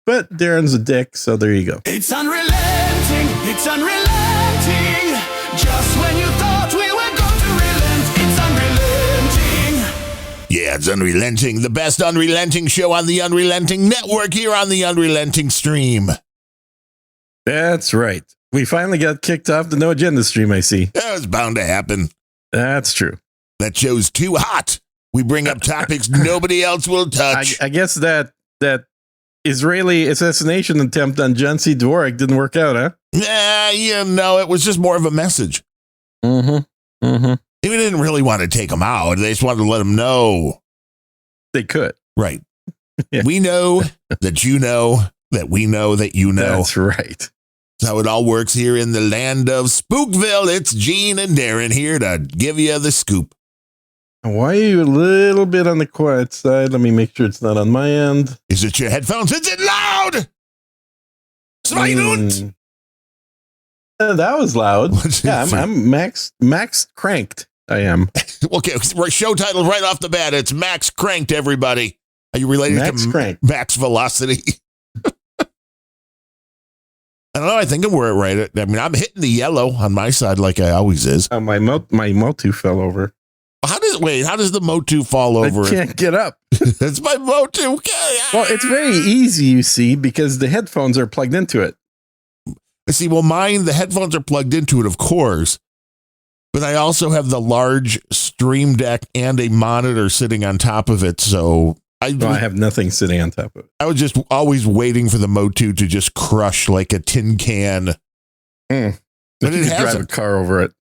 But Darren's a dick, so there you go. It's unrelenting. It's unrelenting. Just when you thought we were going to relent, it's unrelenting. Yeah, it's Unrelenting, the best unrelenting show on the Unrelenting Network here on the Unrelenting stream. That's right. We finally got kicked off the No Agenda stream, I see. That was bound to happen. That's true. That show's too hot. We bring up topics nobody else will touch. I guess that Israeli assassination attempt on John C. Dvorak didn't work out, huh? It was just more of a message. Mm-hmm. Mm-hmm. We didn't really want to take him out. They just wanted to let him know. They could. Right. Yeah. We know that you know that we know that you know. That's right. That's how it all works here in the land of Spookville. It's Gene and Darren here to give you the scoop. Why are you a little bit on the quiet side? Let me make sure it's not on my end. Is it your headphones? Is it loud? Silent? That was loud. Yeah, I'm max cranked. I am. Okay, show title right off the bat. It's Max Cranked, everybody. Are you related to Max Velocity? I don't know. I think we're right. I mean, I'm hitting the yellow on my side like I always is. Oh, my Motu fell over. How does the Motu fall over? I can't get up. It's my Motu. Well, it's very easy, you see, because the headphones are plugged into it. See, well, the headphones are plugged into it, of course. But I also have the large Stream Deck and a monitor sitting on top of it. So I have nothing sitting on top of it. I was just always waiting for the Motu to just crush like a tin can. But it has drive a car over it.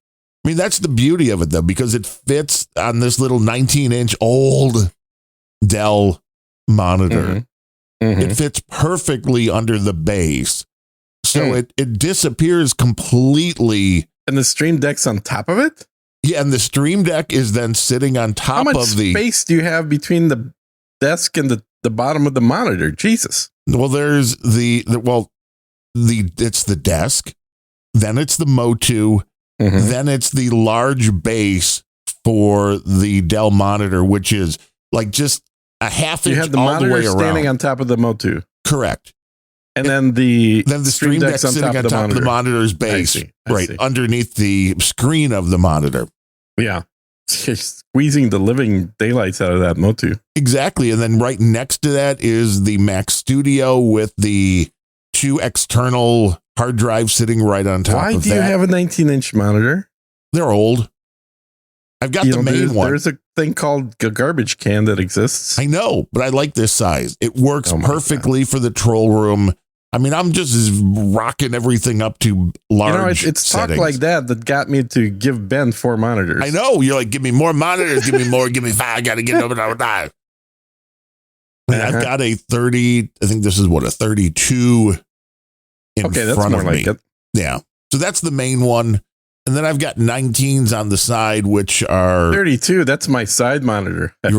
I mean, that's the beauty of it, though, because it fits on this little 19-inch old Dell monitor. Mm-hmm. It fits perfectly under the base. So it disappears completely. And the Stream Deck's on top of it? Yeah, and the Stream Deck is then sitting on top of the... How much space do you have between the desk and the bottom of the monitor? Jesus. Well, there's it's the desk, then it's the Motu, then it's the large base for the Dell monitor, which is like just a half inch all the way around. You have the monitor standing on top of the Motu. Correct. And then the Stream Deck's sitting on top of the monitor's base, I see. Underneath the screen of the monitor. Yeah. Squeezing the living daylights out of that Motu. Exactly. And then right next to that is the Mac Studio with the 2 external hard drives sitting right on top of that. Why do you have a 19-inch monitor? They're old. I've got the main one. There's a thing called a garbage can that exists. I know, but I like this size. It works perfectly for the troll room. I mean, I'm just rocking everything up to large it's talk like that got me to give Ben 4 monitors. I know. You're like, give me more monitors. Give me more. Give me 5. I got to get over that. I've got a 30. I think this is a 32 in front of me. It. Yeah. So that's the main one. And then I've got 19s on the side, which are 32. That's my side monitor. Then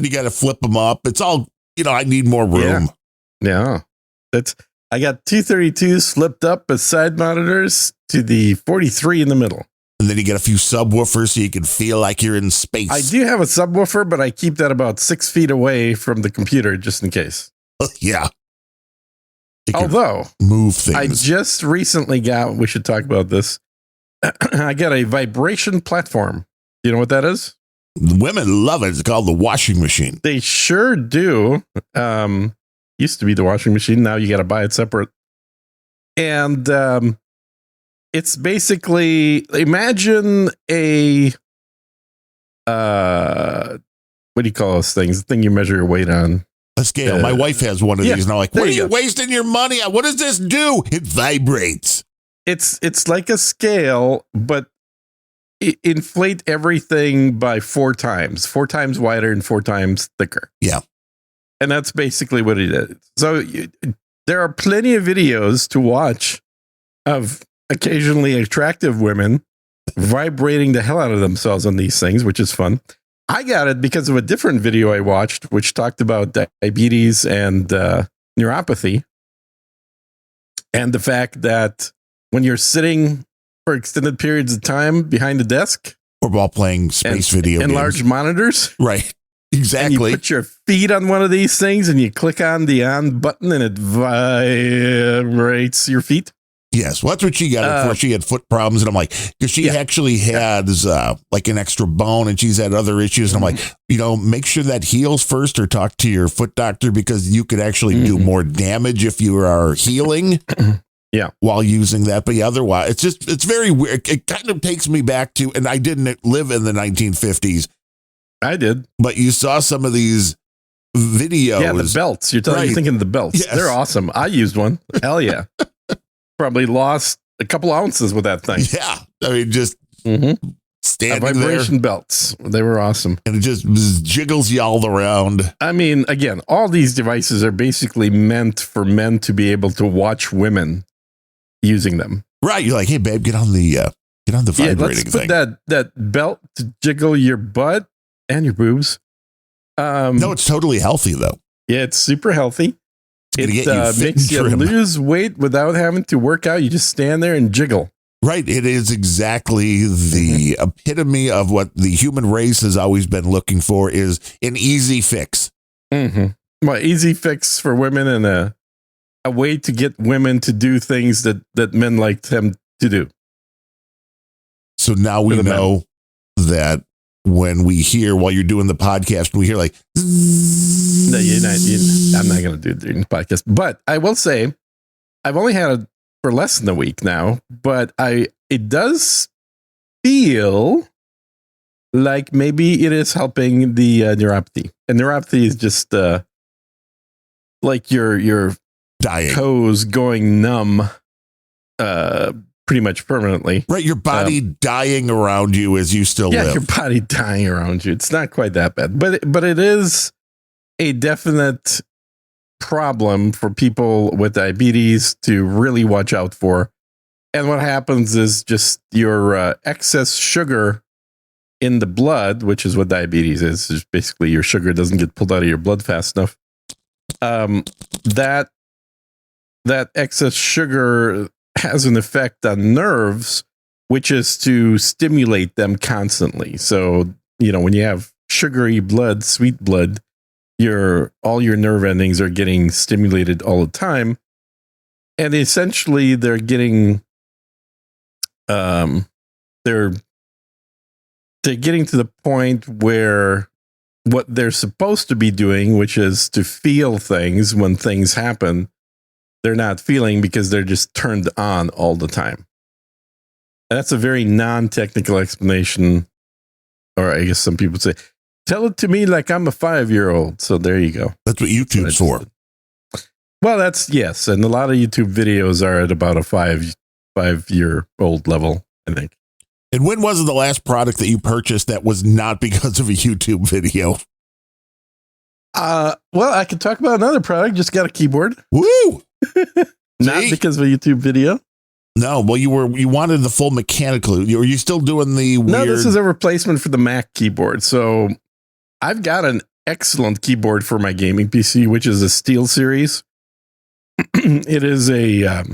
you got to flip them up. It's all, I need more room. Yeah. I got 2 32s flipped up as side monitors to the 43 in the middle. And then you get a few subwoofers so you can feel like you're in space. I do have a subwoofer, but I keep that about 6 feet away from the computer just in case. Yeah. Although, move things. I just recently we should talk about this. I got a vibration platform. You know what that is? Women love it. It's called the washing machine. They sure do. Used to be the washing machine. Now you got to buy it separate. And it's basically, imagine a, what do you call those things? The thing you measure your weight on. A scale. My wife has one of these. And I'm like, what are you wasting your money on? What does this do? It vibrates. It's like a scale, but inflate everything by 4 times wider and 4 times thicker. Yeah. And that's basically what it is. So there are plenty of videos to watch of occasionally attractive women vibrating the hell out of themselves on these things, which is fun. I got it because of a different video I watched, which talked about diabetes and neuropathy. And the fact that when you're sitting for extended periods of time behind a desk, or while playing space video and games. Large monitors, right? Exactly. And you put your feet on one of these things and you click on the on button and it vibrates your feet. Yes, well, that's what she got before she had foot problems. And I'm like, because she actually has like an extra bone and she's had other issues. And I'm like, make sure that heals first or talk to your foot doctor because you could actually do more damage if you are healing while using that. But otherwise, it's very weird. It kind of takes me back to, and I didn't live in the 1950s. I did. But you saw some of these videos. Yeah, the belts. You're thinking of the belts. Yes. They're awesome. I used one. Hell yeah. Probably lost a couple ounces with that thing. Yeah. I mean, just standing vibration belts. They were awesome. And it just jiggles you all around. I mean, again, all these devices are basically meant for men to be able to watch women using them. Right. You're like, hey, babe, get on the vibrating let's thing. Put that belt to jiggle your butt and your boobs. No, it's totally healthy, though. Yeah, it's super healthy. It makes you lose weight without having to work out. You just stand there and jiggle. Right. It is exactly the epitome of what the human race has always been looking for is an easy fix. Well, easy fix for women and a way to get women to do things that men like them to do. So now we know that when we hear while you're doing the podcast, we hear like, no, I'm not going to do it during the podcast, but I will say I've only had it for less than a week now, but it does feel like maybe it is helping the neuropathy. And neuropathy is just like your dying toes going numb pretty much permanently. Right, your body dying around you as you still live. Yeah, your body dying around you. It's not quite that bad, but it is a definite problem for people with diabetes to really watch out for. And what happens is just your excess sugar in the blood, which is what diabetes is basically your sugar doesn't get pulled out of your blood fast enough. That excess sugar has an effect on nerves, which is to stimulate them constantly. So, when you have sugary blood, sweet blood, all your nerve endings are getting stimulated all the time. And essentially they're getting, they're getting to the point where what they're supposed to be doing, which is to feel things when things happen, they're not feeling because they're just turned on all the time. And that's a very non-technical explanation. Or I guess some people say, tell it to me like I'm a 5-year-old. So there you go. That's what YouTube's for. Well, yes. And a lot of YouTube videos are at about a 5-year-old level, I think. And when was the last product that you purchased that was not because of a YouTube video? Well, I could talk about another product. Just got a keyboard. Woo! Not because of a YouTube video. No, well, you wanted the full mechanical. Are you still doing the weird? No, this is a replacement for the Mac keyboard. So I've got an excellent keyboard for my gaming PC, which is a Steel Series. It is a,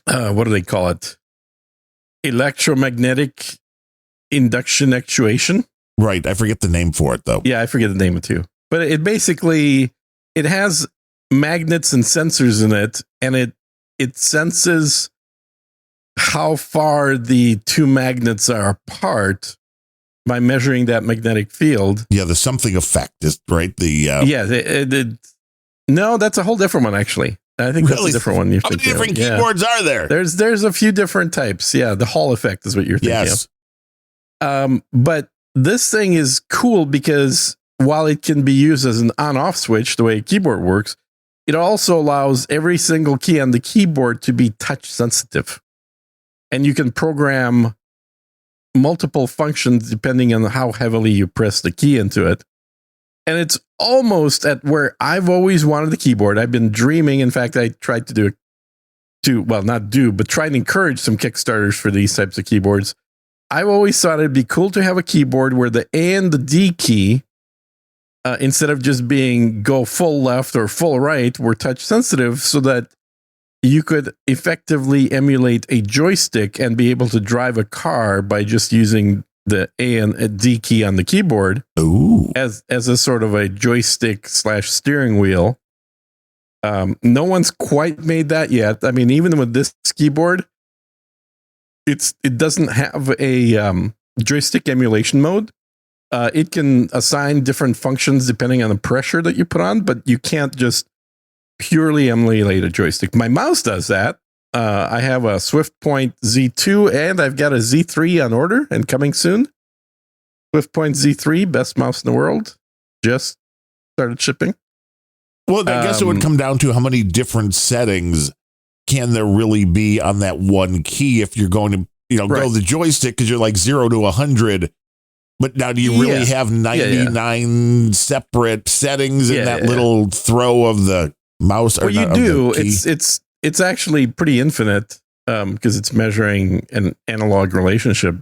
what do they call it? Electromagnetic induction actuation. Right. I forget the name for it, though. Yeah, I forget the name of it, too. But it basically, it has magnets and sensors in it, and it senses how far the two magnets are apart by measuring that magnetic field. Yeah, the something effect is right. No, that's a whole different one, actually. I think that's a different one. How many different keyboards are there? There's a few different types. Yeah, the Hall effect is what you're thinking of. But this thing is cool because while it can be used as an on-off switch, the way a keyboard works, it also allows every single key on the keyboard to be touch sensitive. And you can program multiple functions depending on how heavily you press the key into it. And it's almost at where I've always wanted the keyboard. I've been dreaming. In fact, I tried to try and encourage some Kickstarters for these types of keyboards. I've always thought it'd be cool to have a keyboard where the A and the D key, instead of just being go full left or full right, were touch sensitive so that you could effectively emulate a joystick and be able to drive a car by just using the A and a D key on the keyboard as a sort of a joystick / steering wheel. No one's quite made that yet. I mean, even with this keyboard, it doesn't have a joystick emulation mode. It can assign different functions depending on the pressure that you put on, but you can't just purely emulate a joystick. My mouse does that. I have a SwiftPoint Z2 and I've got a Z3 on order and coming soon. SwiftPoint Z3, best mouse in the world. Just started shipping. Well, I guess it would come down to how many different settings can there really be on that one key if you're going to, go the joystick because you're like 0 to 100. But now do you really have 99 separate settings in that little throw of the mouse? Well, you do. It's actually pretty infinite because it's measuring an analog relationship.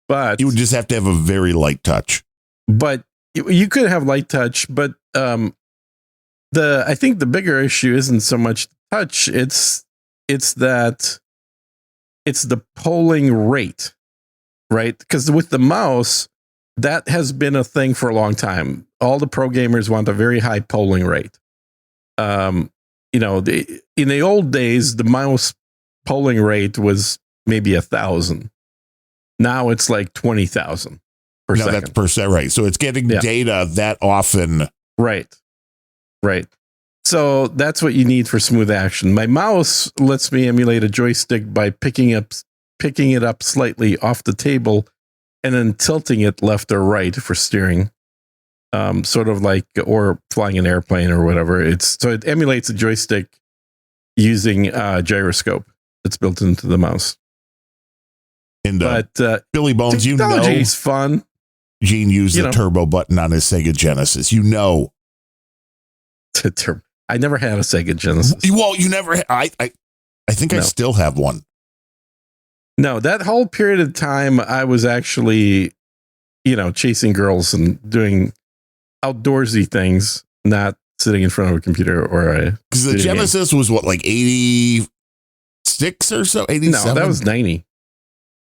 But you would just have to have a very light touch. But you could have light touch, but I think the bigger issue isn't so much touch. It's the polling rate, right? Because with the mouse, that has been a thing for a long time. All the pro gamers want a very high polling rate. In the old days, the mouse polling rate was maybe 1,000. Now it's like 20,000 per second. That's per second, right? So it's getting data that often, right? So that's what you need for smooth action. My mouse lets me emulate a joystick by picking it up slightly off the table and then tilting it left or right for steering. Sort of like, or flying an airplane or whatever. So it emulates a joystick using a gyroscope that's built into the mouse. And Billy Bones, technology is fun. Gene used the turbo button on his Sega Genesis. I never had a Sega Genesis. Well, you never. I think I still have one. No, that whole period of time, I was actually, chasing girls and doing outdoorsy things, not sitting in front of a computer or a. Because the Genesis was what, like 86 or so? 87? No, that was 90.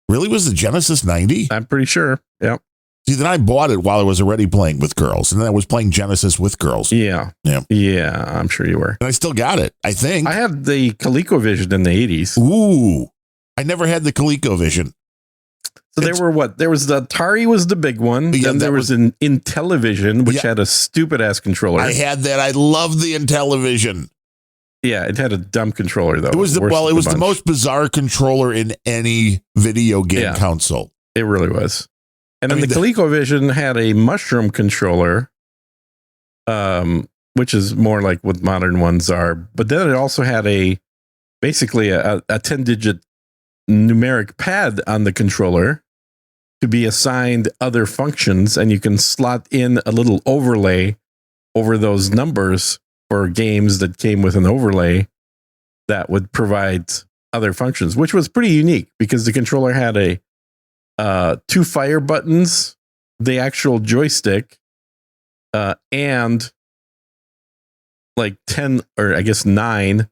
Really? Was the Genesis 90? I'm pretty sure. Yeah. See, then I bought it while I was already playing with girls, and then I was playing Genesis with girls. Yeah. I'm sure you were. And I still got it, I think. I had the ColecoVision in the 80s. Ooh. I never had the ColecoVision. So there was the Atari was the big one. Yeah, then there was an Intellivision, which had a stupid ass controller. I had that. I loved the Intellivision. Yeah, it had a dumb controller though. It was the most bizarre controller in any video game console. It really was. And then the ColecoVision had a mushroom controller, which is more like what modern ones are. But then it also had basically a 10-digit numeric pad on the controller to be assigned other functions, and you can slot in a little overlay over those numbers for games that came with an overlay that would provide other functions, which was pretty unique because the controller had 2 fire buttons, the actual joystick, and like 10 or I guess 9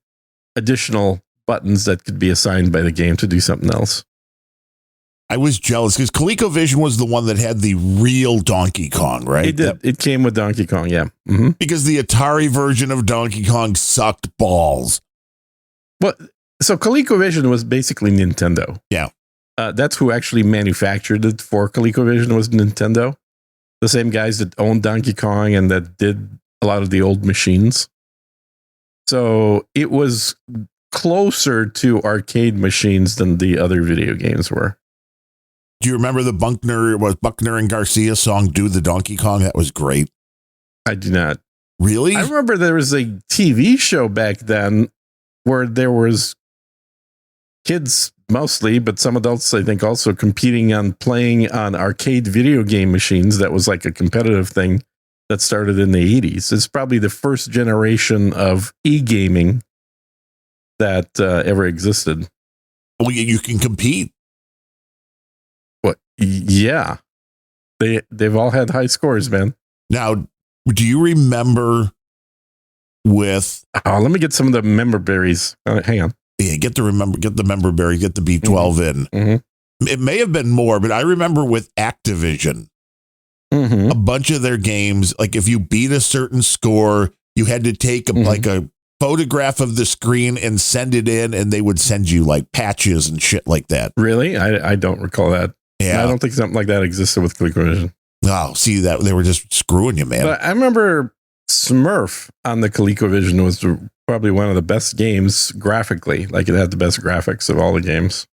additional buttons that could be assigned by the game to do something else. I was jealous because ColecoVision was the one that had the real Donkey Kong, right? It did. It came with Donkey Kong, yeah. Mm-hmm. Because the Atari version of Donkey Kong sucked balls. Well, so ColecoVision was basically Nintendo. Yeah. That's who actually manufactured it for ColecoVision was Nintendo. The same guys that owned Donkey Kong and that did a lot of the old machines. So it was closer to arcade machines than the other video games were. Do you remember the Buckner and Garcia song, Do the Donkey Kong? That was great. I do not. Really? I remember there was a TV show back then where there was kids mostly, but some adults, I think, also competing on playing on arcade video game machines. That was like a competitive thing that started in the 80s. It's probably the first generation of e-gaming that ever existed. Well, you can compete. What? Yeah. They've all had high scores, man. Now, do you remember with... Oh, let me get some of the member berries. Hang on. Yeah, get the member berry, get the B12 in. Mm-hmm. It may have been more, but I remember with Activision, a bunch of their games, like if you beat a certain score, you had to take like a photograph of the screen and send it in, and they would send you like patches and shit like that. Really? I don't recall that. Yeah. I don't think something like that existed with ColecoVision. Oh, see that they were just screwing you, man. But I remember Smurf on the ColecoVision was probably one of the best games graphically. Like it had the best graphics of all the games.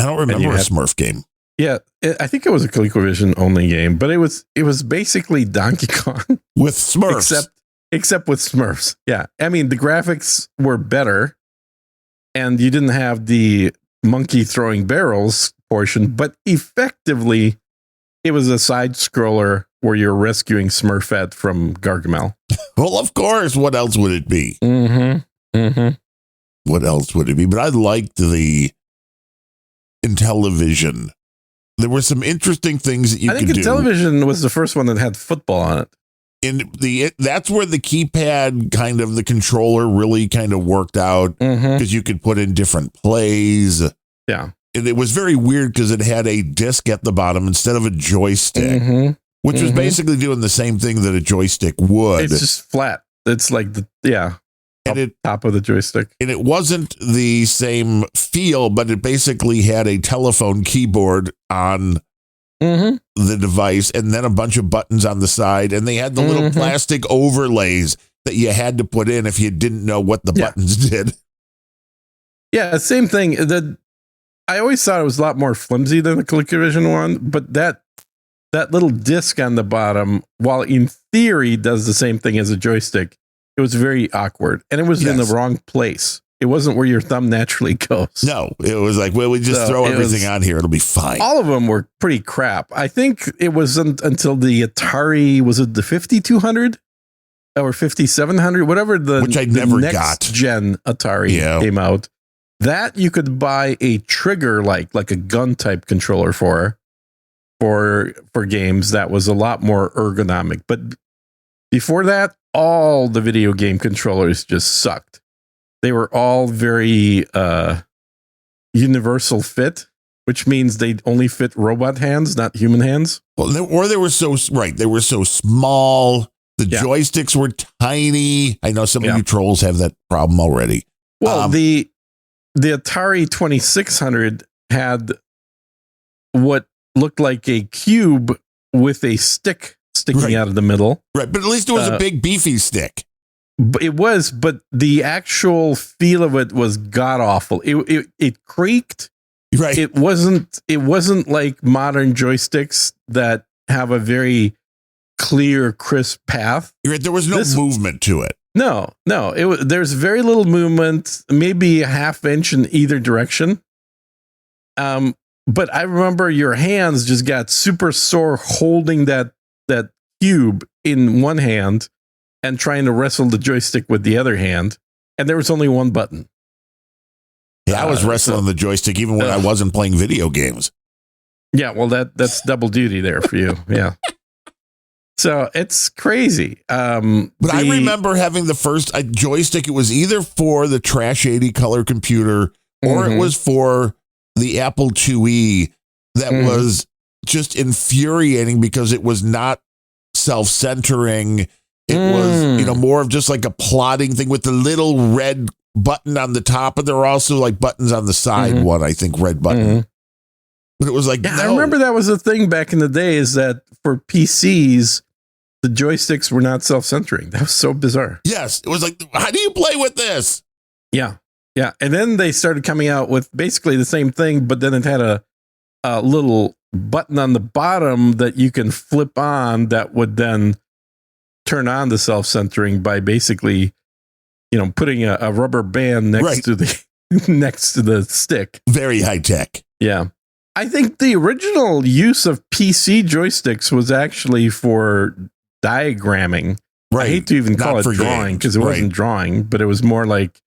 I don't remember a Smurf game. Yeah, I think it was a ColecoVision only game, but it was basically Donkey Kong with Smurfs, except with Smurfs. Yeah, I mean the graphics were better, and you didn't have the monkey throwing barrels portion, but effectively, it was a side scroller where you're rescuing Smurfette from Gargamel. Well, of course. What else would it be? What else would it be? But I liked the Intellivision. There were some interesting things that you could do. I think Intellivision was the first one that had football on it. That's where the keypad kind of the controller really kind of worked out because you could put in different plays. Yeah. And it was very weird because it had a disc at the bottom instead of a joystick, which was basically doing the same thing that a joystick would. It's just flat. It's like top of the joystick. And it wasn't the same feel, but it basically had a telephone keyboard on the device and then a bunch of buttons on the side. And they had the little plastic overlays that you had to put in if you didn't know what the buttons did. Yeah, same thing. I always thought it was a lot more flimsy than the ColecoVision one, but that little disc on the bottom, while in theory does the same thing as a joystick, it was very awkward, and it was in the wrong place. It wasn't where your thumb naturally goes. No, it was like, well, we just throw everything on here. It'll be fine. All of them were pretty crap. I think it wasn't until the Atari, was it the 5200 or 5700, whatever which I never next got. Gen Atari came out. That you could buy a trigger like a gun type controller for games that was a lot more ergonomic. But before that, all the video game controllers just sucked. They were all very universal fit, which means they only fit robot hands, not human hands. Well, they were so They were so small. The joysticks were tiny. I know some of you trolls have that problem already. Well, the Atari 2600 had what looked like a cube with a stick sticking out of the middle. Right, but at least it was a big beefy stick. It was, but the actual feel of it was god awful. It creaked. Right. It wasn't like modern joysticks that have a very clear, crisp path. Right, there was no movement to it. No. There's very little movement, maybe a half inch in either direction. But I remember your hands just got super sore holding that cube in one hand and trying to wrestle the joystick with the other hand. And there was only one button. Yeah, I was wrestling the joystick even when I wasn't playing video games. Yeah, well, that's double duty there for you. Yeah. So it's crazy. But I remember having the first joystick. It was either for the Trash 80 color computer or it was for the Apple IIe that was just infuriating because it was not self-centering. It was, more of just like a plotting thing with the little red button on the top. And there were also like buttons on the side one, I think, red button. But it was like, I remember that was a thing back in the day, is that for PCs, the joysticks were not self-centering. That was so bizarre. Yes. It was like, how do you play with this? Yeah. Yeah. And then they started coming out with basically the same thing, but then it had a little button on the bottom that you can flip on that would then turn on the self-centering by basically, putting a rubber band next to the stick. Very high tech. Yeah. I think the original use of PC joysticks was actually for diagramming. Right. I hate to even call it drawing because it wasn't drawing, but it was more like,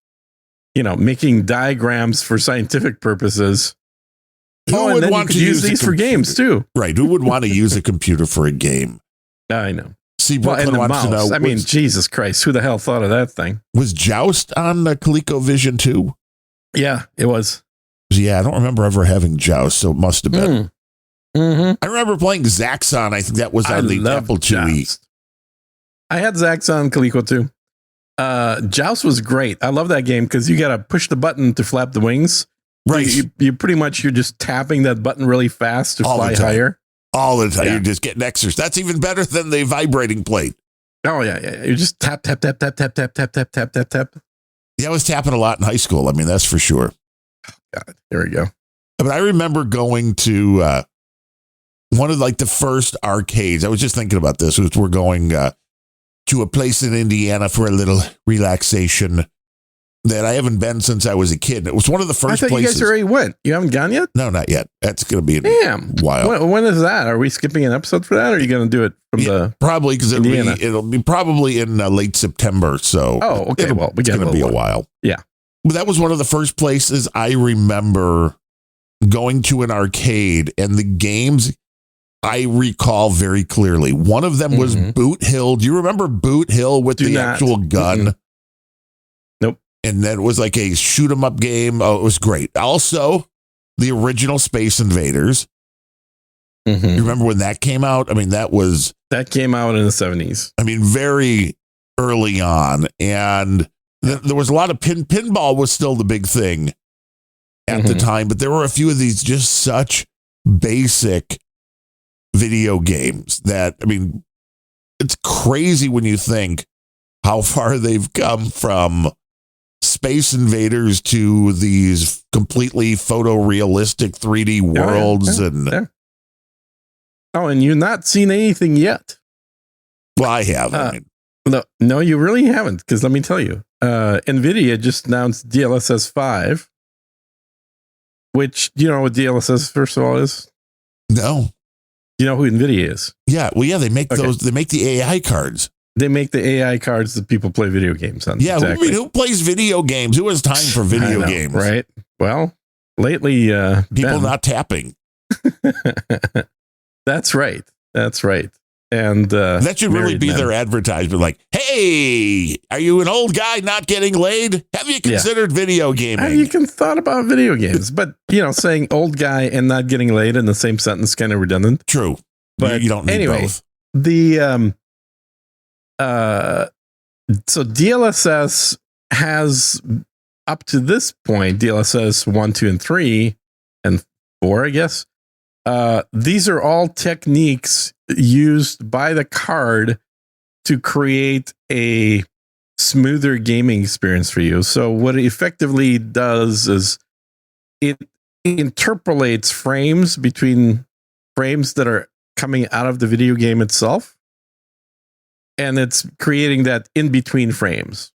making diagrams for scientific purposes. Who would want to use these for games too? Right. Who would want to use a computer for a game? I know. See, Brooklyn wants to know. I mean, Jesus Christ, who the hell thought of that thing? Was Joust on the ColecoVision too? Yeah, it was. Yeah, I don't remember ever having Joust, so it must have been. I remember playing Zaxxon. I think that was on the Apple IIe. I had Zaxxon and Coleco too. Joust was great. I love that game because you got to push the button to flap the wings. Right. You pretty much, you're just tapping that button really fast to fly higher. All the time. Yeah. You're just getting extras. That's even better than the vibrating plate. Oh, yeah. You just tap, tap, tap, tap, tap, tap, tap, tap, tap, tap, tap. Yeah, I was tapping a lot in high school. I mean, that's for sure. Oh, God. There we go. But I remember going to one of like the first arcades. I was just thinking about this. We're going to a place in Indiana for a little relaxation that I haven't been since I was a kid. It was one of the first places. You guys already went. You haven't gone yet? No, not yet. That's going to be a while. When is that? Are we skipping an episode for that? Or are you going to do it from the probably because it'll be probably in late September. So okay. Well, it's going to be a while. Yeah, but that was one of the first places I remember going to an arcade, and the games I recall very clearly. One of them was Boot Hill. Do you remember Boot Hill with the actual gun? Nope. And then it was like a shoot 'em up game. Oh, it was great. Also, the original Space Invaders. You remember when that came out? I mean, that came out in the 70s. I mean, very early on. And there was a lot of pinball was still the big thing at the time, but there were a few of these just such basic video games that, I mean, it's crazy when you think how far they've come from Space Invaders to these completely photorealistic 3D worlds. And you've not seen anything yet. Well, I have. No, you really haven't. Because let me tell you, NVIDIA just announced DLSS 5, which, do you know what DLSS, first of all, is? No. You know who NVIDIA is? Yeah. Well, yeah, they make those. They make the AI cards. They make the AI cards that people play video games on. Yeah. Exactly. I mean, who plays video games? Who has time for video games? Right. Well, lately, people not tapping. That's right. And that should really be their advertisement. Like, hey, are you an old guy not getting laid? Have you considered video gaming? You can thought about video games, but saying old guy and not getting laid in the same sentence kind of redundant. True, but you don't need both. The so DLSS has up to this point DLSS 1, 2, and 3 and 4, I guess. These are all techniques used by the card to create a smoother gaming experience for you. So what it effectively does is it interpolates frames between frames that are coming out of the video game itself, and it's creating that in between frames.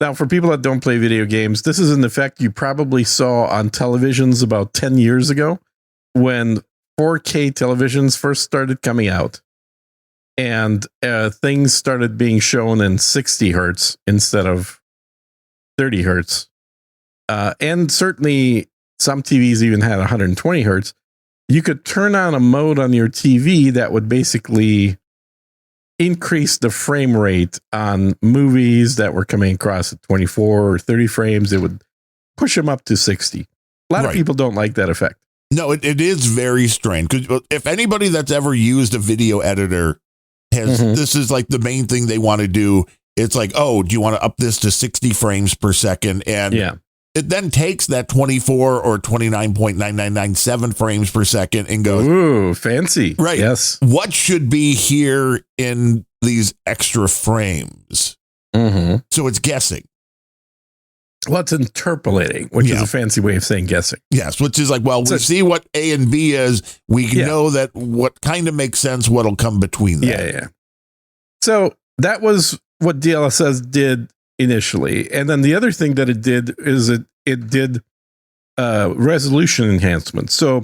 Now, for people that don't play video games, this is an effect you probably saw on televisions about 10 years ago when 4K televisions first started coming out and things started being shown in 60 hertz instead of 30 hertz. And certainly some TVs even had 120 hertz. You could turn on a mode on your TV that would basically increase the frame rate on movies that were coming across at 24 or 30 frames. It would push them up to 60. A lot of people don't like that effect. No, it is very strange. Because if anybody that's ever used a video editor has, this is like the main thing they want to do. It's like, oh, do you want to up this to 60 frames per second? And it then takes that 24 or 29.9997 frames per second and goes, ooh, fancy. Right. Yes. What should be here in these extra frames? So it's guessing. Well, it's interpolating, which is a fancy way of saying guessing. Yes, which is like, well, we see what A and B is. We know that what kind of makes sense, what'll come between them. Yeah. So that was what DLSS did initially. And then the other thing that it did is it did resolution enhancement. So,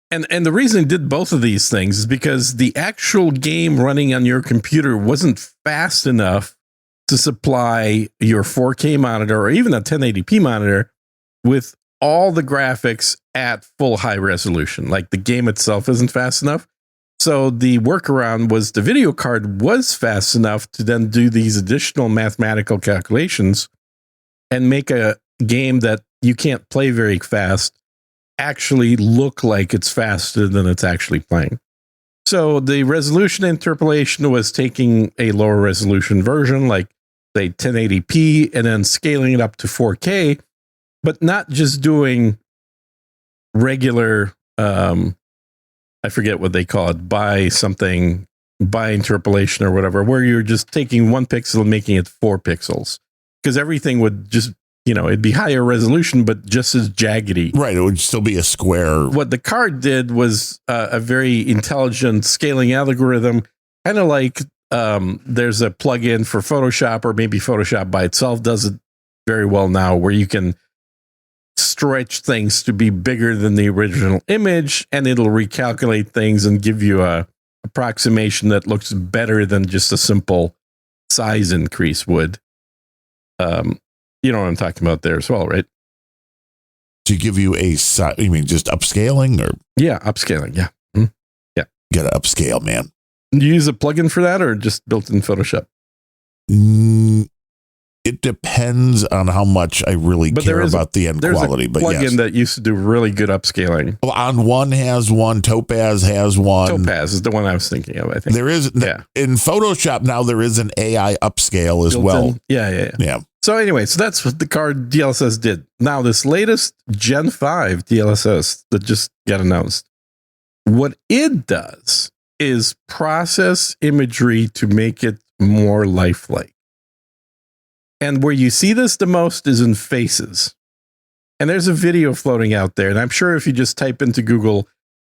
and the reason it did both of these things is because the actual game running on your computer wasn't fast enough to supply your 4K monitor or even a 1080p monitor with all the graphics at full high resolution. Like the game itself isn't fast enough. So the workaround was the video card was fast enough to then do these additional mathematical calculations and make a game that you can't play very fast actually look like it's faster than it's actually playing. So the resolution interpolation was taking a lower resolution version, like say 1080p, and then scaling it up to 4K, but not just doing regular, I forget what they call it, by interpolation or whatever, where you're just taking 1 pixel and making it 4 pixels. Because everything would just, it'd be higher resolution, but just as jaggedy. Right. It would still be a square. What the card did was a very intelligent scaling algorithm, kind of like there's a plugin for Photoshop, or maybe Photoshop by itself does it very well now, where you can stretch things to be bigger than the original image, and it'll recalculate things and give you a approximation that looks better than just a simple size increase would. You know what I'm talking about there as well, right? To give you a size, you mean just upscaling, or? Yeah, upscaling. Yeah. Mm-hmm. Yeah. You got to upscale, man. Do you use a plugin for that, or just built in Photoshop? It depends on how much I really care about the end quality. There's a plugin that used to do really good upscaling. Well, On One has one. Topaz has one. Topaz is the one I was thinking of, I think. There is, in Photoshop now, there is an AI upscale as well. Yeah. So anyway, that's what the card DLSS did. Now, this latest Gen 5 DLSS that just got announced, what it does is process imagery to make it more lifelike. And where you see this the most is in faces. And there's a video floating out there. And I'm sure if you just type into Google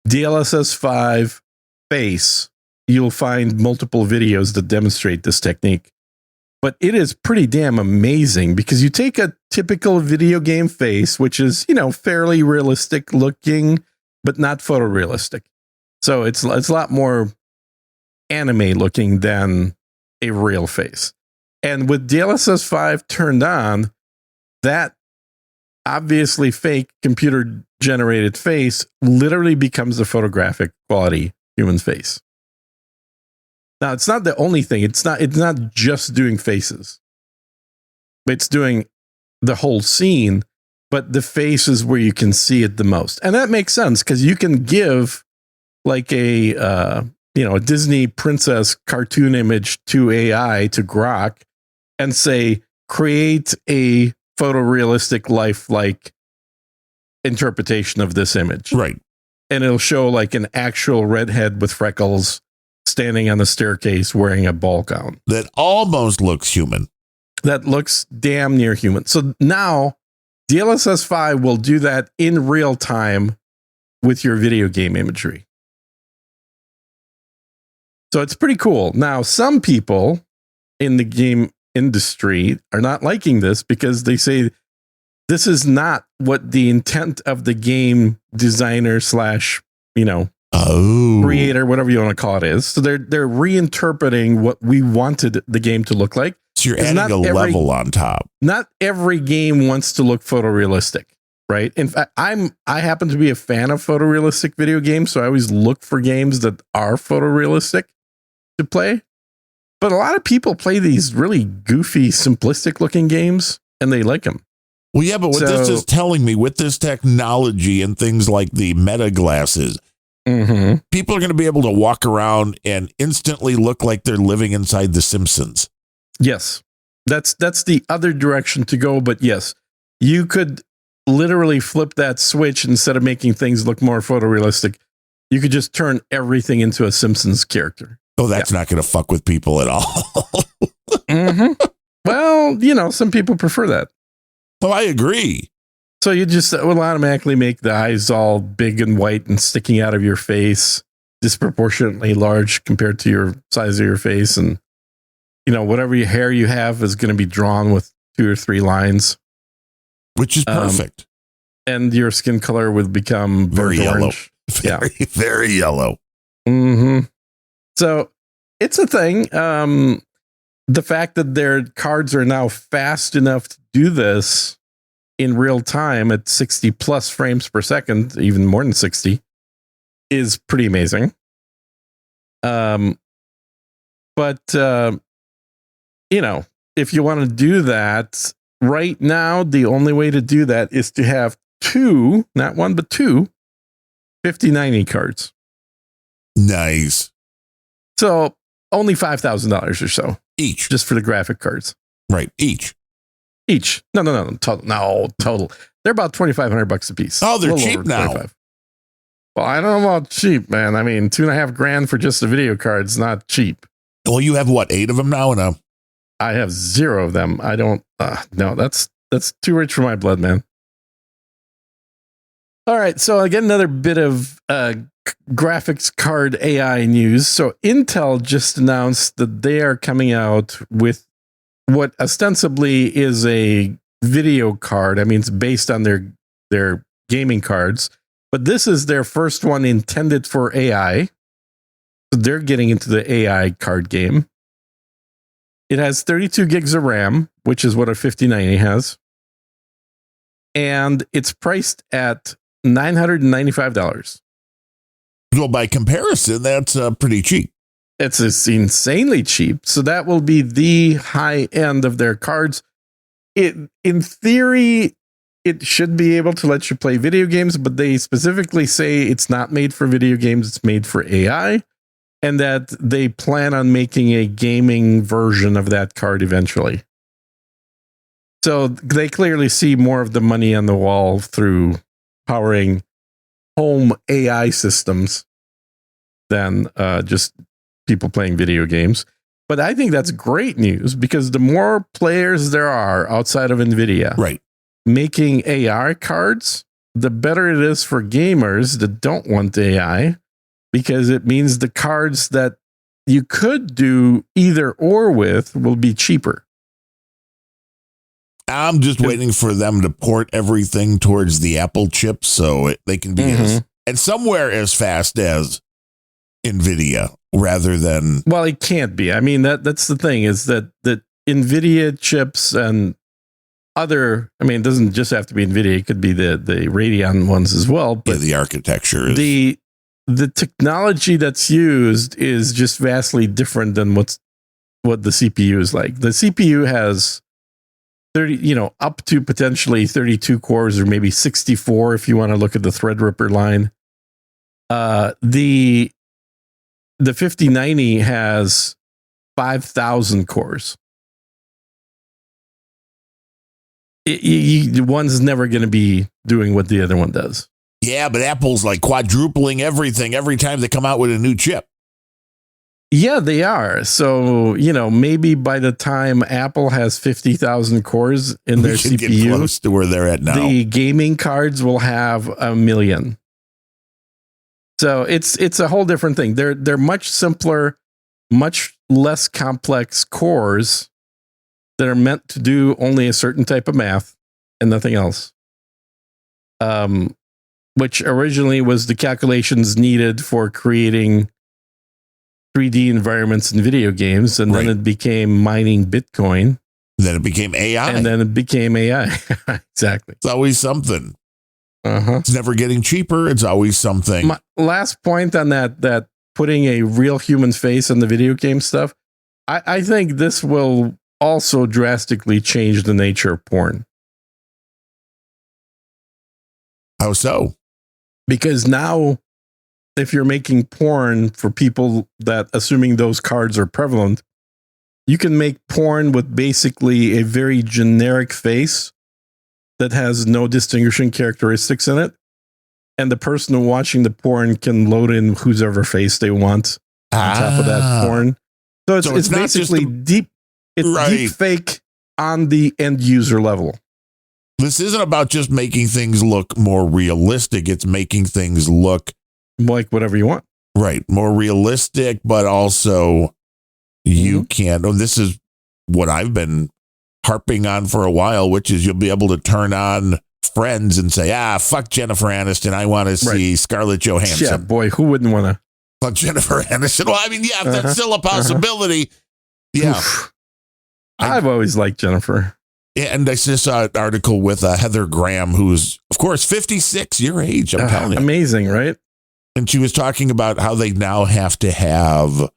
DLSS 5 face, you'll find multiple videos that demonstrate this technique. But it is pretty damn amazing, because you take a typical video game face, which is, fairly realistic looking, but not photorealistic. So it's a lot more anime looking than a real face. And with DLSS 5 turned on, that obviously fake computer generated face literally becomes a photographic quality human face. Now, it's not the only thing. It's not just doing faces. It's doing the whole scene, but the face is where you can see it the most. And that makes sense, because you can give like a Disney princess cartoon image to AI, to Grok, and say, create a photorealistic, lifelike interpretation of this image. Right. And it'll show like an actual redhead with freckles standing on the staircase wearing a ball gown. That almost looks human. That looks damn near human. So now DLSS 5 will do that in real time with your video game imagery. So it's pretty cool. Now, some people in the game industry are not liking this, because they say this is not what the intent of the game designer / creator, whatever you want to call it, is. So they're reinterpreting what we wanted the game to look like. So you're adding a level on top. Not every game wants to look photorealistic, right? In fact, I happen to be a fan of photorealistic video games, so I always look for games that are photorealistic to play. But a lot of people play these really goofy, simplistic looking games, and they like them. Well, yeah, but what this is telling me, with this technology and things like the meta glasses, people are going to be able to walk around and instantly look like they're living inside The Simpsons. Yes, that's the other direction to go. But yes, you could literally flip that switch. Instead of making things look more photorealistic, you could just turn everything into a Simpsons character. Oh, that's not going to fuck with people at all. Well, some people prefer that. Well, I agree. So you just will automatically make the eyes all big and white and sticking out of your face, disproportionately large compared to your size of your face. And, whatever hair you have is going to be drawn with 2 or 3 lines. Which is perfect. And your skin color would become very yellow. Orange. Very yellow. So it's a thing. The fact that their cards are now fast enough to do this in real time at 60 plus frames per second, even more than 60, is pretty amazing. But if you want to do that right now, the only way to do that is to have two, not one, but two 5090 cards. Nice. So only $5,000 or so each, just for the graphic cards. Right. Each. No, total. They're about $2,500 a piece. Oh, they're cheap now. 25. Well, I don't know about cheap, man. I mean, $2,500 for just a video card is not cheap. Well, you have what, 8 of them now? I have 0 of them. I don't. No, that's too rich for my blood, man. All right, so again, another bit of graphics card AI news. So Intel just announced that they are coming out with what ostensibly is a video card. I mean, it's based on their gaming cards, but this is their first one intended for AI. So they're getting into the AI card game. It has 32 gigs of RAM, which is what a 5090 has. And it's priced at $995. Well, by comparison, that's pretty cheap. It's insanely cheap. So that will be the high end of their cards. In theory, it should be able to let you play video games, but they specifically say it's not made for video games. It's made for AI, and that they plan on making a gaming version of that card eventually. So they clearly see more of the money on the wall through powering home AI systems than just people playing video games. But I think that's great news because the more players there are outside of NVIDIA right, making AI cards, the better it is for gamers that don't want AI, because it means the cards that you could do either or with will be cheaper. I'm just waiting for them to port everything towards the Apple chip so they can be and somewhere as fast as NVIDIA rather than... Well, it can't be. I mean, that's the thing is that NVIDIA chips and other... I mean, it doesn't just have to be NVIDIA. It could be the Radeon ones as well. But the architecture is... The technology that's used is just vastly different than what the CPU is like. The CPU has 30, up to potentially 32 cores or maybe 64 if you want to look at the Threadripper line. The 5090 has 5,000 cores. One's never going to be doing what the other one does. Yeah, but Apple's like quadrupling everything every time they come out with a new chip. Yeah, they are. So, maybe by the time Apple has 50,000 cores in their CPU, get close to where they're at now. The gaming cards will have 1 million. So it's a whole different thing. They're much simpler, much less complex cores that are meant to do only a certain type of math and nothing else. Which originally was the calculations needed for creating 3D environments in video games, and then it became mining Bitcoin. Then it became AI. And then it became AI. Exactly. It's always something. It's never getting cheaper. It's always something. My last point on that putting a real human face on the video game stuff, I think this will also drastically change the nature of porn. How so? Because now, if you're making porn for people that, assuming those cards are prevalent, you can make porn with basically a very generic face that has no distinguishing characteristics in it. And the person watching the porn can load in whosever face they want on top of that porn. So it's basically deep fake on the end user level. This isn't about just making things look more realistic. It's making things look like whatever you want. Right. More realistic, but also you can't. Oh, this is what I've been harping on for a while, which is you'll be able to turn on Friends and say, fuck Jennifer Aniston. I want to see Scarlett Johansson. Yeah, boy, who wouldn't want to? Fuck Jennifer Aniston. Well, I mean, yeah, that's still a possibility. Yeah. Oof. I've always liked Jennifer. And I just saw an article with Heather Graham, who's, of course, 56, your age. I'm telling you. Amazing, right? And she was talking about how they now have to have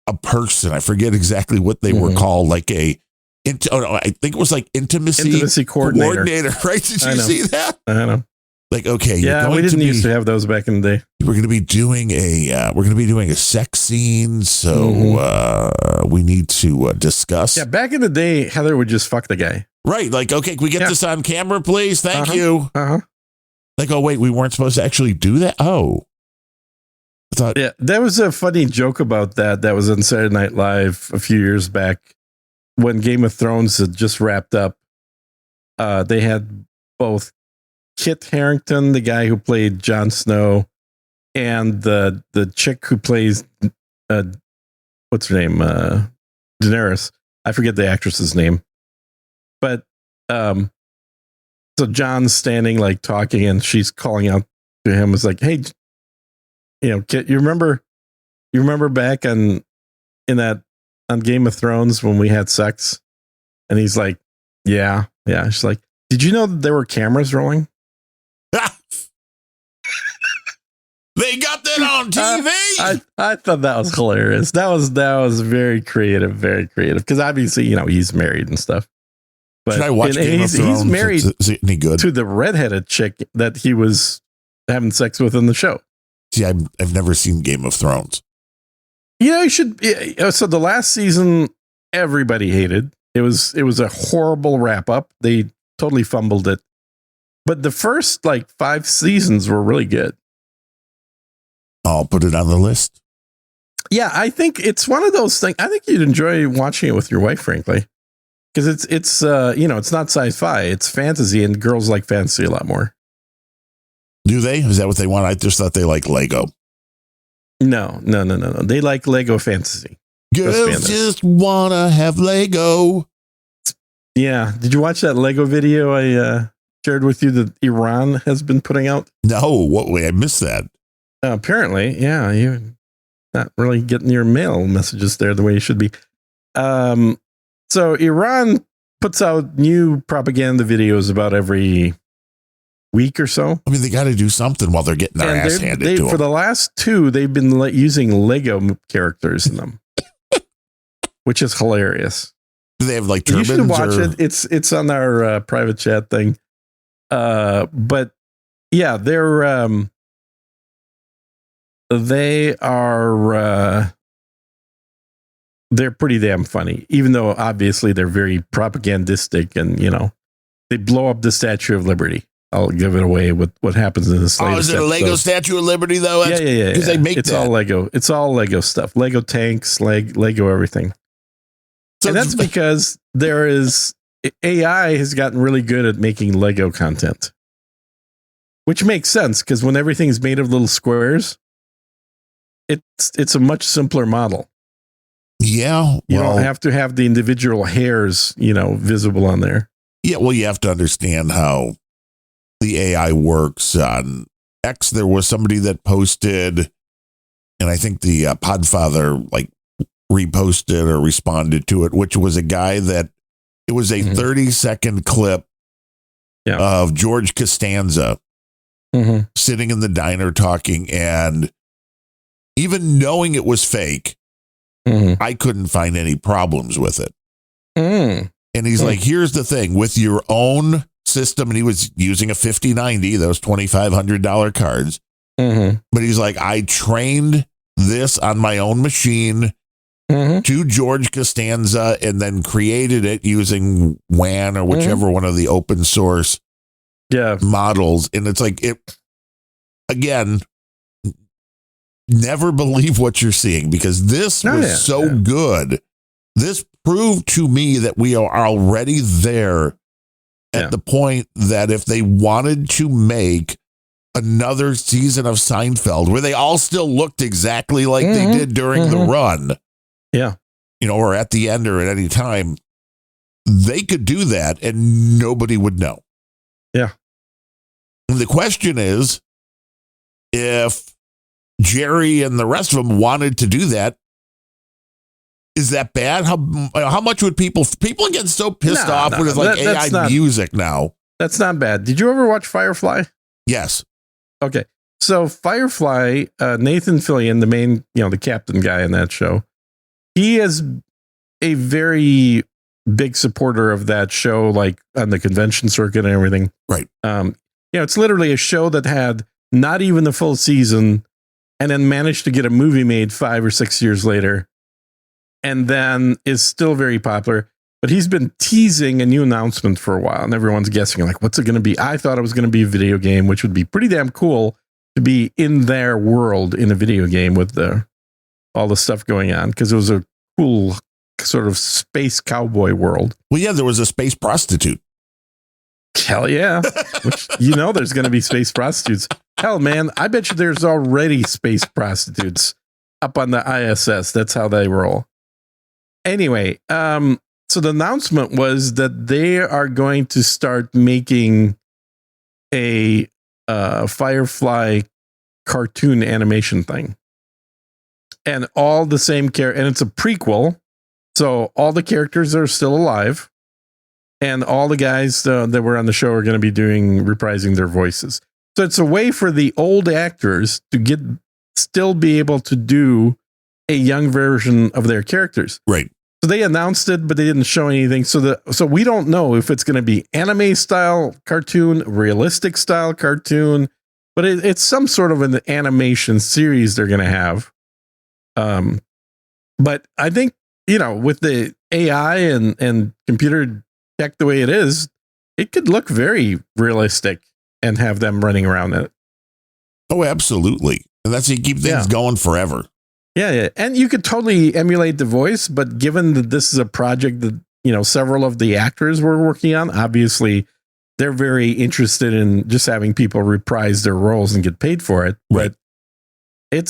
a person. I forget exactly what they were called, like a I think it was like intimacy coordinator, right? Did you see that? I know. Like, okay, yeah, we didn't used to have those back in the day. We're going to be doing a sex scene, so we need to discuss. Yeah, back in the day, Heather would just fuck the guy. Right, like, okay, can we get this on camera, please? Thank you. Like, oh wait, we weren't supposed to actually do that. Oh, I thought. Yeah, there was a funny joke about that. That was on Saturday Night Live a few years back when Game of Thrones had just wrapped up. They had both Kit Harington, the guy who played Jon Snow, and the chick who plays what's her name, Daenerys. I forget the actress's name, but so John's standing like talking, and she's calling out to him. It's like, hey, Kit, you remember back on Game of Thrones when we had sex? And he's like, yeah. She's like, did you know that there were cameras rolling? They got that on TV. I thought that was hilarious. That was very creative, because obviously, he's married and stuff. But should I watch Game of Thrones? He's married is it any good? To the redheaded chick that he was having sex with in the show. See, I've never seen Game of Thrones. You should. So the last season, everybody hated. It was a horrible wrap up. They totally fumbled it. But the first 5 seasons were really good. I'll put it on the list. Yeah, I think it's one of those things. I think you'd enjoy watching it with your wife, frankly, because it's it's not sci-fi, it's fantasy, and girls like fantasy a lot more. Do they? Is that what they want? I just thought they like Lego. No. They like Lego fantasy. Girls just wanna have Lego. Yeah. Did you watch that Lego video I shared with you that Iran has been putting out? No. What way? I missed that. Apparently, yeah. You're not really getting your mail messages there the way you should be. So Iran puts out new propaganda videos about every week or so. I mean, they got to do something while they're getting their ass handed to them. For the last 2, they've been using Lego characters in them, which is hilarious. Do they have turbans? You should watch it. It's on our private chat thing. But yeah, they're pretty damn funny, even though obviously they're very propagandistic, and they blow up the Statue of Liberty. I'll give it away with what happens in this latest is it a Lego Statue of Liberty though? Yeah. Because they make all Lego. It's all Lego stuff. Lego tanks, Lego everything. So and that's because AI has gotten really good at making Lego content, which makes sense because when everything's made of little squares, it's a much simpler model. Yeah. You don't have to have the individual hairs, visible on there. Yeah. Well, you have to understand how the AI works. On X, there was somebody that posted, and I think the Podfather reposted or responded to it, which was a guy that it was a 30-second clip of George Costanza sitting in the diner talking, and even knowing it was fake, I couldn't find any problems with it. And he's like, here's the thing with your own system. And he was using a 5090, those $2,500 cards. But he's like, I trained this on my own machine to George Costanza and then created it using WAN or whichever one of the open source models. And it's like, again, never believe what you're seeing, because this was good. This proved to me that we are already there at the point that if they wanted to make another season of Seinfeld where they all still looked exactly like they did during the run, or at the end or at any time, they could do that and nobody would know. Yeah. And the question is, if Jerry and the rest of them wanted to do that, is that bad? How much would people get so pissed off with AI music now? That's not bad. Did you ever watch Firefly? Yes. Okay. So Firefly, Nathan Fillion, the main, the captain guy in that show, he is a very big supporter of that show, like on the convention circuit and everything. Right. It's literally a show that had not even the full season and then managed to get a movie made 5 or 6 years later and then is still very popular. But he's been teasing a new announcement for a while and everyone's guessing like, what's it going to be? I thought it was going to be a video game, which would be pretty damn cool to be in their world in a video game with all the stuff going on, because it was a cool sort of space cowboy world. Well, yeah, there was a space prostitute. Hell yeah. Which, there's going to be space prostitutes. Hell, man, I bet you there's already space prostitutes up on the ISS. That's how they roll. Anyway, so the announcement was that they are going to start making a Firefly cartoon animation thing. And all the same and it's a prequel. So all the characters are still alive. And all the guys that were on the show are going to be reprising their voices. So it's a way for the old actors to still be able to do a young version of their characters. Right. So they announced it, but they didn't show anything. So we don't know if it's going to be anime style cartoon, realistic style cartoon, but it's some sort of an animation series they're going to have. But I think, with the AI and computer tech the way it is, it could look very realistic and have them running around in it. Oh, absolutely. And that's how you keep things going forever. Yeah. And you could totally emulate the voice, but given that this is a project that, several of the actors were working on, obviously they're very interested in just having people reprise their roles and get paid for it. Right. But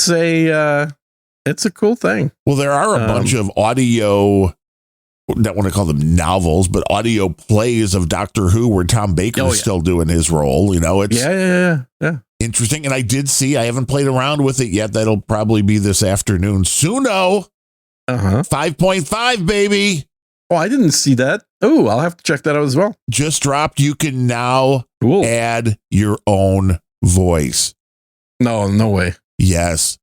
it's a cool thing. Well, there are a bunch of audio, don't want to call them novels, but audio plays of Doctor Who where Tom Baker is still doing his role. It's yeah. Interesting. And I haven't played around with it yet. That'll probably be this afternoon. Suno. 5.5, baby. Oh, I didn't see that. Oh, I'll have to check that out as well. Just dropped. You can now add your own voice. No way. Yes.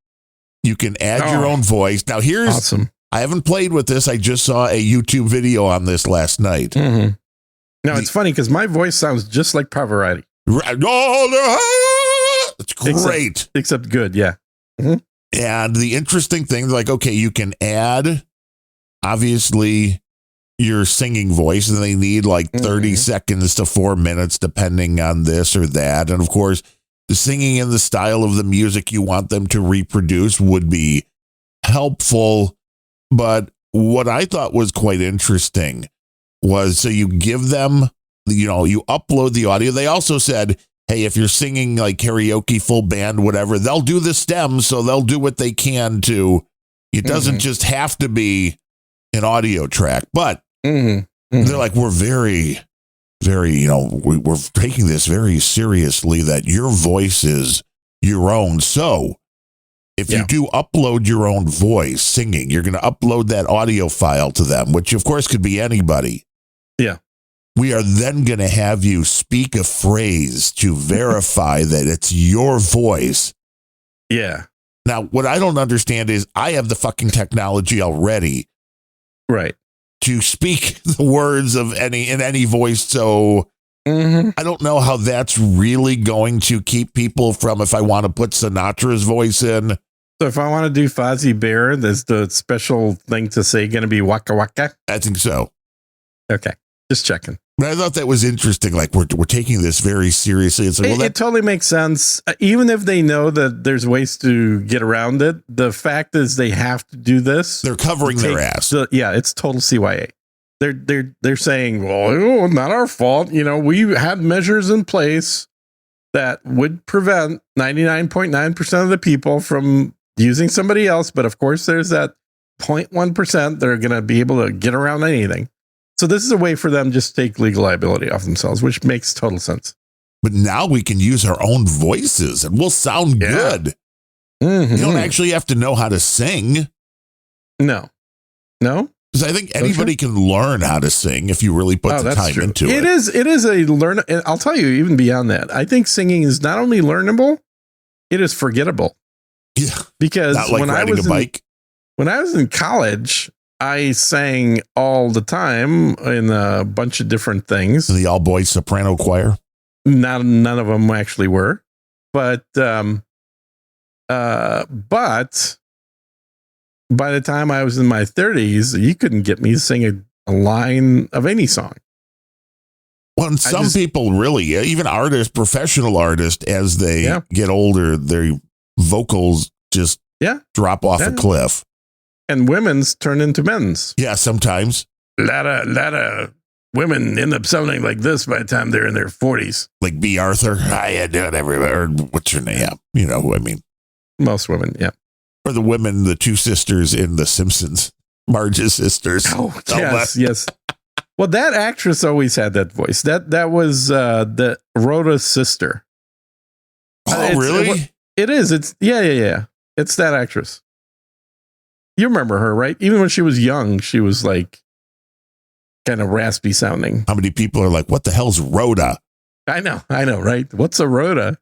You can add your own voice. Now here's awesome. I haven't played with this. I just saw a YouTube video on this last night. Mm-hmm. Now it's funny because my voice sounds just like Pavarotti. It's great. Except good, yeah. Mm-hmm. And the interesting thing, like, okay, you can add, obviously, your singing voice, and they need like 30 seconds to 4 minutes, depending on this or that. And of course, the singing in the style of the music you want them to reproduce would be helpful. But what I thought was quite interesting was, so you give them, you upload the audio. They also said, hey, if you're singing like karaoke, full band, whatever, they'll do the stems. So they'll do what they can to, it doesn't just have to be an audio track, but they're like, we're very, very, we're taking this very seriously, that your voice is your own. So if you do upload your own voice singing, you're going to upload that audio file to them, which of course could be anybody. Yeah. We are then going to have you speak a phrase to verify that it's your voice. Yeah. Now, what I don't understand is I have the fucking technology already. Right. To speak the words in any voice. So I don't know how that's really going to keep people from, if I want to put Sinatra's voice in. So if I want to do Fozzie Bear, there's the special thing to say going to be waka waka? I think so. Okay. Just checking. But I thought that was interesting. Like, we're taking this very seriously. It's like, it totally makes sense. Even if they know that there's ways to get around it, the fact is they have to do this. They're covering their ass. It's total CYA. They're saying, well, not our fault. We had measures in place that would prevent 99.9% of the people from using somebody else. But of course, there's that 0.1% that are going to be able to get around anything. So this is a way for them just to take legal liability off themselves, which makes total sense. But now we can use our own voices and we'll sound good. You don't actually have to know how to sing. No. Because I think anybody can learn how to sing if you really put the time into it. It is a learn. I'll tell you, even beyond that, I think singing is not only learnable, it is forgettable. Yeah. Because not like riding a bike. When I was in college, I sang all the time in a bunch of different things. The all boys soprano choir. None of them actually were, but by the time I was in my 30s, you couldn't get me to sing a line of any song. Well, some people really, even artists, professional artists, as they get older, their vocals just drop off a cliff. And women's turn into men's. Yeah, sometimes. A lot of women end up sounding like this by the time they're in their 40s. Like B. Arthur. I do it everywhere. Or what's her name? You know who I mean. Most women, yeah. Or the women, the two sisters in The Simpsons. Marge's sisters. Oh, yes. Well, that actress always had that voice. That was the Rhoda's sister. Oh, really? It is. It's yeah. It's that actress. You remember her, right? Even when she was young, she was like kind of raspy sounding. How many people are like, what the hell's Rhoda? I know, right? What's a Rhoda?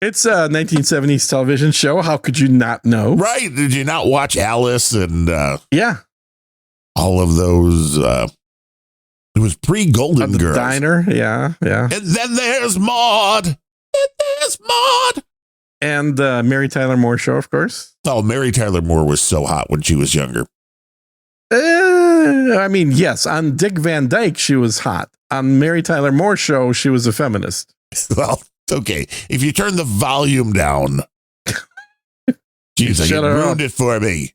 It's a 1970s television show. How could you not know? Right. Did you not watch Alice and all of those? It was pre-Golden Girls. Diner, yeah. And then there's Maude. And Mary Tyler Moore Show, of course. Oh, Mary Tyler Moore was so hot when she was younger. I mean, yes, on Dick Van Dyke, she was hot. On Mary Tyler Moore Show, she was a feminist. Well, okay. If you turn the volume down, geez, it ruined it for me.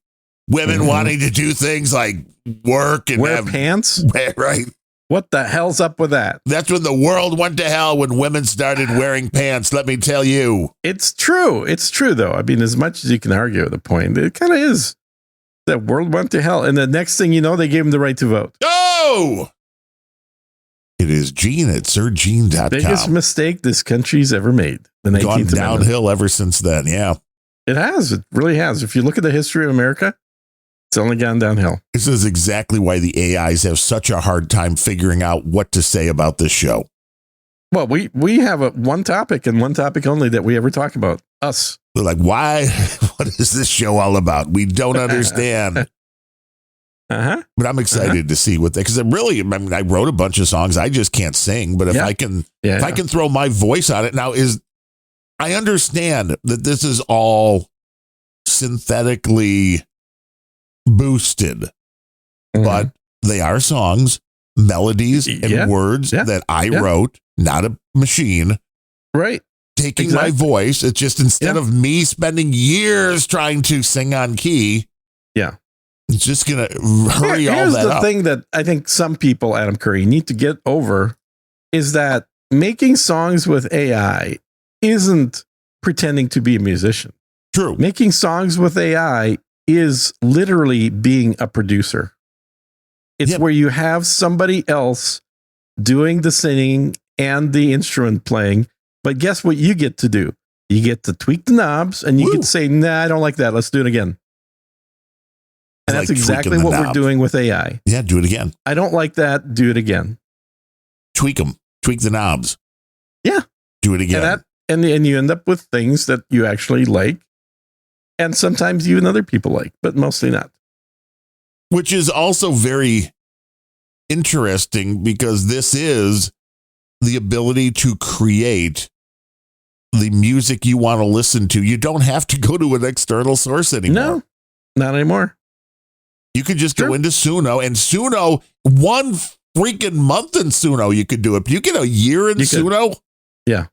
Women wanting to do things like work and wear pants. Right. What the hell's up with that? That's when the world went to hell, when women started wearing pants, let me tell you. It's true. It's true, though. I mean, as much as you can argue with the point, it kind of is. The world went to hell. And the next thing you know, they gave them the right to vote. Oh! It is Gene at SirGene.com. Biggest mistake this country's ever made. The 19th Gone Amendment. downhill ever since then, yeah. It has. It really has. If you look at the history of America, it's only gone downhill. This is exactly why the AIs have such a hard time figuring out what to say about this show. Well, we have one topic and one topic only that we ever talk about. Us. They're like, why? What is this show all about? We don't understand. But I'm excited to see what they, because I wrote a bunch of songs. I just can't sing, but if I can throw my voice on it now, I understand that this is all synthetically boosted, but they are songs, melodies, and words that I wrote, not a machine. Right. Taking my voice. It's just instead of me spending years trying to sing on key. Yeah. It's just going to hurry all that up. Here's the thing that I think some people, Adam Curry, need to get over is that making songs with AI isn't pretending to be a musician. True. Making songs with AI is literally being a producer. It's where you have somebody else doing the singing and the instrument playing. But guess what you get to do? You get to tweak the knobs and you get to say, nah, I don't like that. Let's do it again. And that's exactly what we're doing with AI. Yeah, do it again. I don't like that. Do it again. Tweak them. Tweak the knobs. Yeah. Do it again. And you end up with things that you actually like. And sometimes even other people like, but mostly not. Which is also very interesting because this is the ability to create the music you want to listen to. You don't have to go to an external source anymore. No, not anymore. You could just go into Suno, and Suno, one freaking month in Suno, you could do it. You get a year in Suno. Yeah.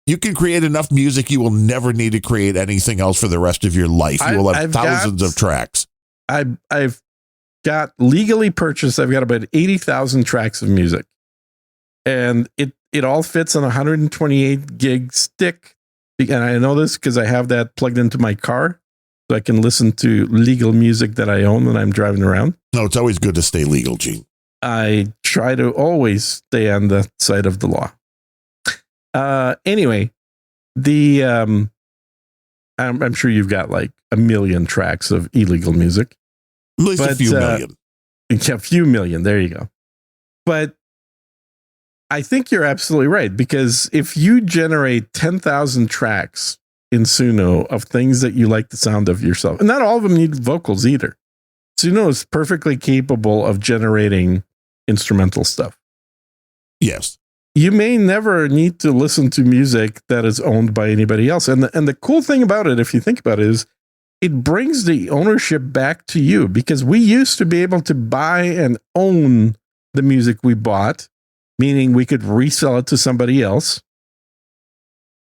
You can create enough music, you will never need to create anything else for the rest of your life. You will have thousands of tracks. I've got legally purchased, I've got about 80,000 tracks of music. And it all fits on a 128 gig stick. And I know this because I have that plugged into my car. So I can listen to legal music that I own when I'm driving around. No, it's always good to stay legal, Gene. I try to always stay on the side of the law. Anyway, I'm sure you've got like a million tracks of illegal music. At least a few million. A few million. There you go. But I think you're absolutely right, because if you generate 10,000 tracks in Suno of things that you like the sound of yourself, and not all of them need vocals either. Suno is perfectly capable of generating instrumental stuff. Yes. You may never need to listen to music that is owned by anybody else. And the cool thing about it, if you think about it, is it brings the ownership back to you, because we used to be able to buy and own the music we bought, meaning we could resell it to somebody else.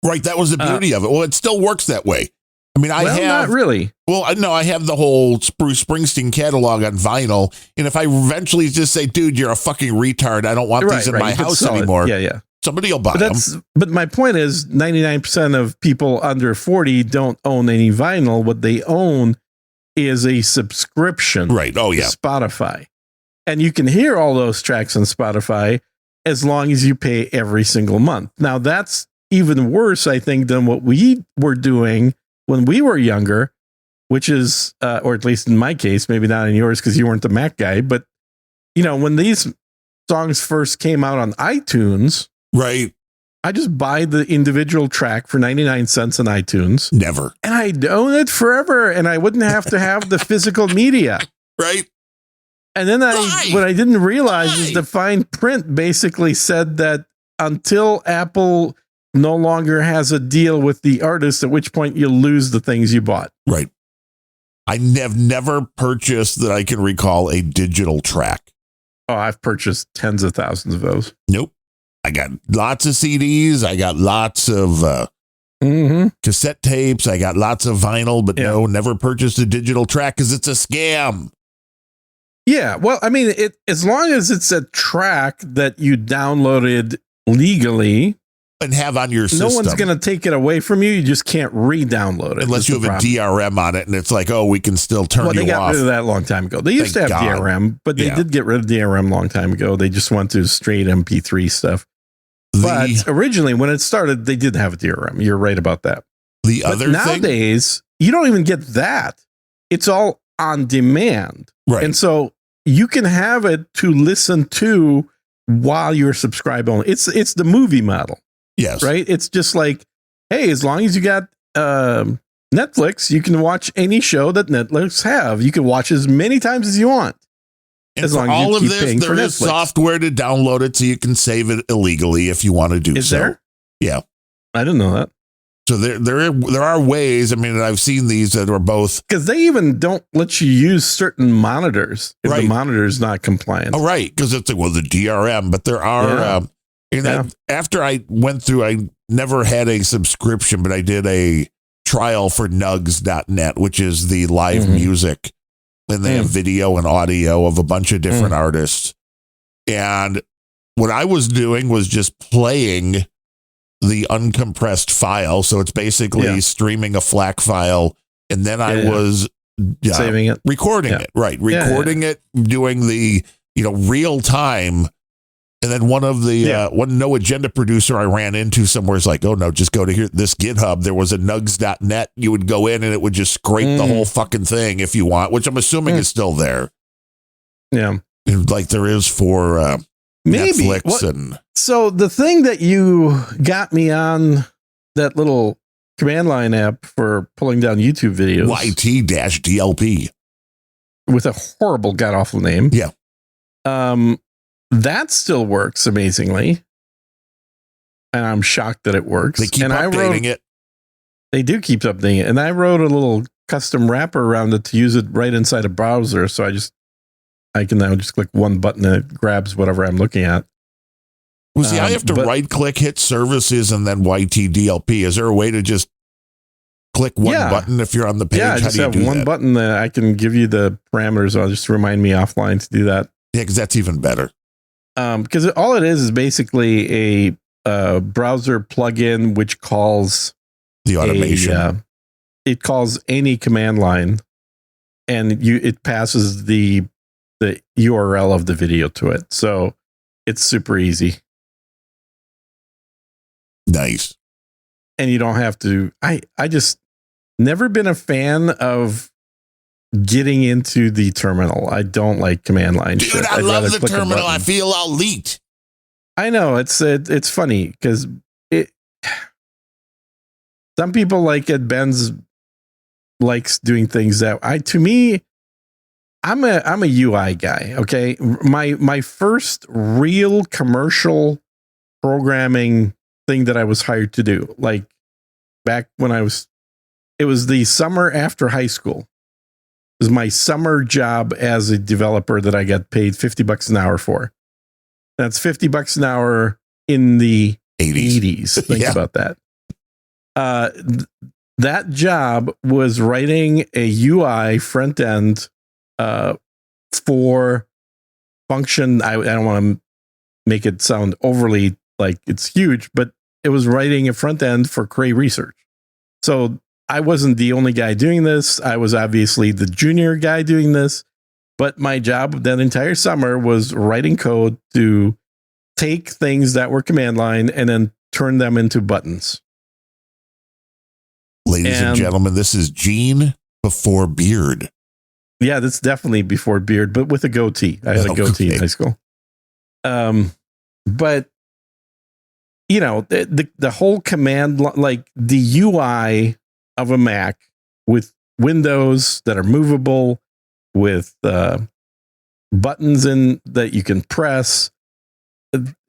Right. That was the beauty of it. Well, it still works that way. I mean, I have not really. Well, no, I have the whole Bruce Springsteen catalog on vinyl. And if I eventually just say, dude, you're a fucking retard, I don't want these in my house anymore. Yeah. Somebody will buy them. But my point is 99% of people under 40 don't own any vinyl. What they own is a subscription. Right. Oh, yeah. To Spotify. And you can hear all those tracks on Spotify as long as you pay every single month. Now, that's even worse, I think, than what we were doing when we were younger, which is, or at least in my case, maybe not in yours because you weren't the Mac guy, but, when these songs first came out on iTunes, right, I just buy the individual track for 99 cents on iTunes. Never. And I'd own it forever, and I wouldn't have to have the physical media. Right. And then what I didn't realize is the fine print basically said that until Apple no longer has a deal with the artist, at which point you lose the things you bought. Right. I have never purchased, that I can recall, a digital track. Oh, I've purchased tens of thousands of those. Nope. I got lots of CDs. I got lots of cassette tapes. I got lots of vinyl, but no, never purchased a digital track because it's a scam. Yeah. Well, I mean, as long as it's a track that you downloaded legally and have on your system, no one's going to take it away from you. You just can't re-download it. Unless you have a DRM on it and it's like, oh, we can still turn you off. They got rid of that a long time ago. They used to have DRM, but they did get rid of DRM a long time ago. They just went to straight MP3 stuff. But originally, when it started, they did have a DRM. You're right about that. Nowadays, you don't even get that. It's all on demand. Right. And so you can have it to listen to while you're subscribed on. It's the movie model. Yes. Right. It's just like, hey, as long as you got Netflix, you can watch any show that Netflix have. You can watch as many times as you want. And as long as all of this, there is software to download it so you can save it illegally if you want to do so. Is there? Yeah. I didn't know that. So there are ways. I mean, I've seen these that are both, because they even don't let you use certain monitors if the monitor is not compliant. Oh, right. Because it's the DRM, but there are. After I went through, I never had a subscription, but I did a trial for nugs.net, which is the live music. And they have video and audio of a bunch of different artists. And what I was doing was just playing the uncompressed file. So it's basically streaming a FLAC file. And then I was saving it, recording it, right. Recording it, doing the, real time. And then one of the one no agenda producer I ran into somewhere is like, oh no, just go to this GitHub. There was a nugs.net. You would go in and it would just scrape the whole fucking thing if you want, which I'm assuming is still there. Yeah. Like there is for maybe Netflix. So the thing that you got me on that little command line app for pulling down YouTube videos, YT-DLP, with a horrible god awful name. Yeah. That still works amazingly. And I'm shocked that it works. They keep updating it. They do keep updating it. And I wrote a little custom wrapper around it to use it right inside a browser. So I can now just click one button and it grabs whatever I'm looking at. Well, see, I have to right click, hit services, and then YT-DLP. Is there a way to just click one button if you're on the page? Yeah, I just have one button that I can give you the parameters. I'll just remind me offline to do that. Yeah, because that's even better. Because all it is basically a browser plugin which calls the automation. It calls any command line, and it passes the URL of the video to it. So it's super easy. Nice. And you don't have to. I just never been a fan of getting into the terminal. I don't like command line shit. Dude, I love the terminal. I feel all leaked. I know it's funny because some people like it. Ben's likes doing things that to me, I'm a UI guy. Okay. My first real commercial programming thing that I was hired to do, like back when it was the summer after high school. It was my summer job as a developer that I got paid $50 an hour for. That's $50 an hour in the 80s. Think about that. That job was writing a UI front end for function. I don't want to make it sound overly like it's huge, but it was writing a front end for Cray Research. So I wasn't the only guy doing this. I was obviously the junior guy doing this, but my job that entire summer was writing code to take things that were command line and then turn them into buttons. Ladies and gentlemen, this is Gene before beard. Yeah, that's definitely before beard, but with a goatee. I had a goatee in high school. But you know, the whole command, like the UI of a Mac with windows that are movable, with buttons in that you can press.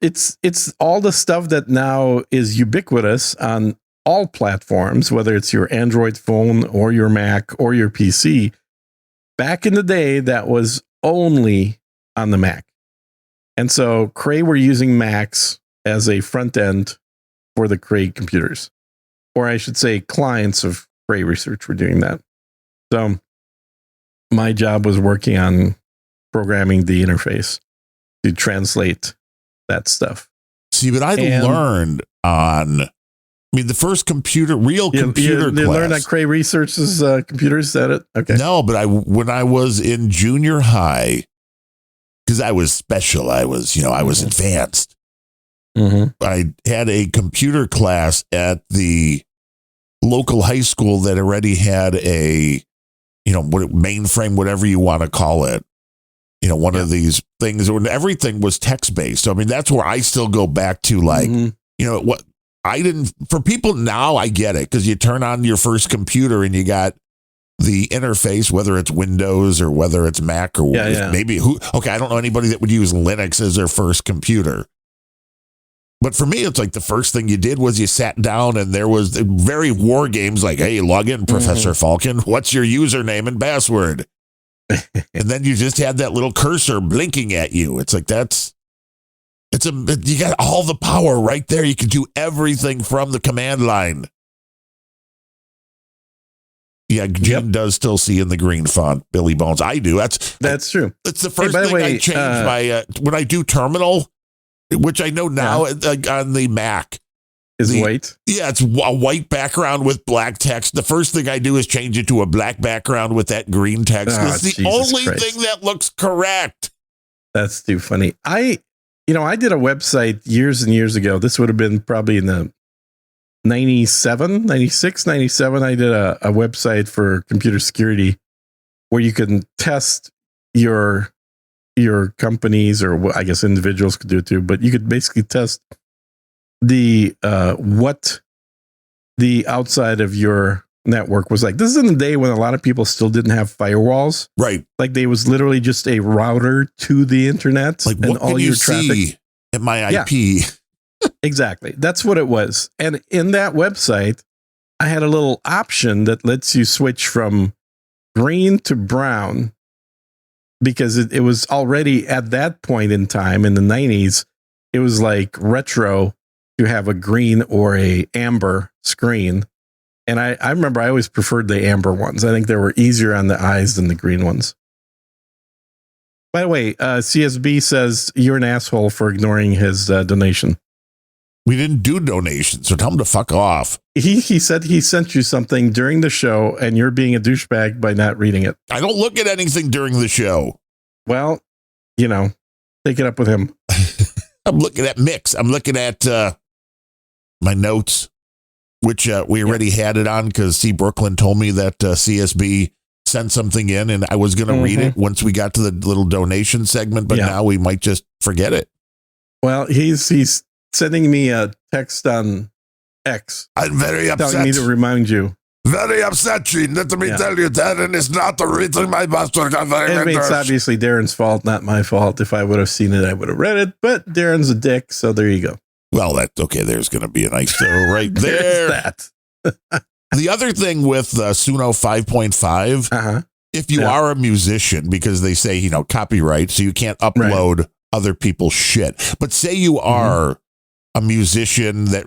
It's all the stuff that now is ubiquitous on all platforms, whether it's your Android phone or your Mac or your PC. Back in the day, that was only on the Mac. And so Cray were using Macs as a front end for the Cray computers. Or I should say clients of Cray Research were doing that. So my job was working on programming the interface to translate that stuff. See, but I learned on, the first real computer class. You learned on Cray Research's computers, is that it? Okay. No, but when I was in junior high, because I was special, I was advanced. Mm-hmm. I had a computer class at the local high school that already had a, mainframe, whatever you want to call it. One of these things when everything was text-based. So, that's where I still go back to, like, what I didn't, for people now, I get it, because you turn on your first computer and you got the interface, whether it's Windows or whether it's Mac or maybe I don't know anybody that would use Linux as their first computer. But for me, it's like the first thing you did was you sat down and there was very war games like, hey, log in, Professor Falcon. What's your username and password? And then you just had that little cursor blinking at you. It's like, you got all the power right there. You can do everything from the command line. Yeah, Gene does still see in the green font, Billy Bones. I do. That's true. It's the first thing I change my when I do terminal, which I know now on the Mac. Is white? Yeah, it's a white background with black text. The first thing I do is change it to a black background with that green text. It's the only thing that looks correct. That's too funny. I did a website years and years ago. This would have been probably in the 96, 97. I did a website for computer security where you can test your companies, or I guess individuals could do it too, but you could basically test the what the outside of your network was like. This is in the day when a lot of people still didn't have firewalls. Right. Like they was literally just a router to the internet. Like, and what all can your you traffic see at my IP? Exactly. That's what it was. And in that website, I had a little option that lets you switch from green to brown, because it was already at that point in time in the 90s, it was like retro to have a green or a amber screen. And I remember I always preferred the amber ones. I think they were easier on the eyes than the green ones. By the way, CSB says you're an asshole for ignoring his donation. We didn't do donations, so tell him to fuck off. He said he sent you something during the show, and you're being a douchebag by not reading it. I don't look at anything during the show. Well, take it up with him. I'm looking at Mix. I'm looking at my notes, which we already had it on because C. Brooklyn told me that CSB sent something in, and I was going to read it once we got to the little donation segment, but now we might just forget it. Well, he's sending me a text on X. I'm very upset. Telling me to remind you. Very upset, Gene. Let me tell you, Darren is not reading my master. It's obviously Darren's fault, not my fault. If I would have seen it, I would have read it. But Darren's a dick, so there you go. Well, that's okay. There's going to be a nice right there. That. The other thing with Suno 5.5, if you are a musician, because they say, copyright, so you can't upload other people's shit. But say you are a musician that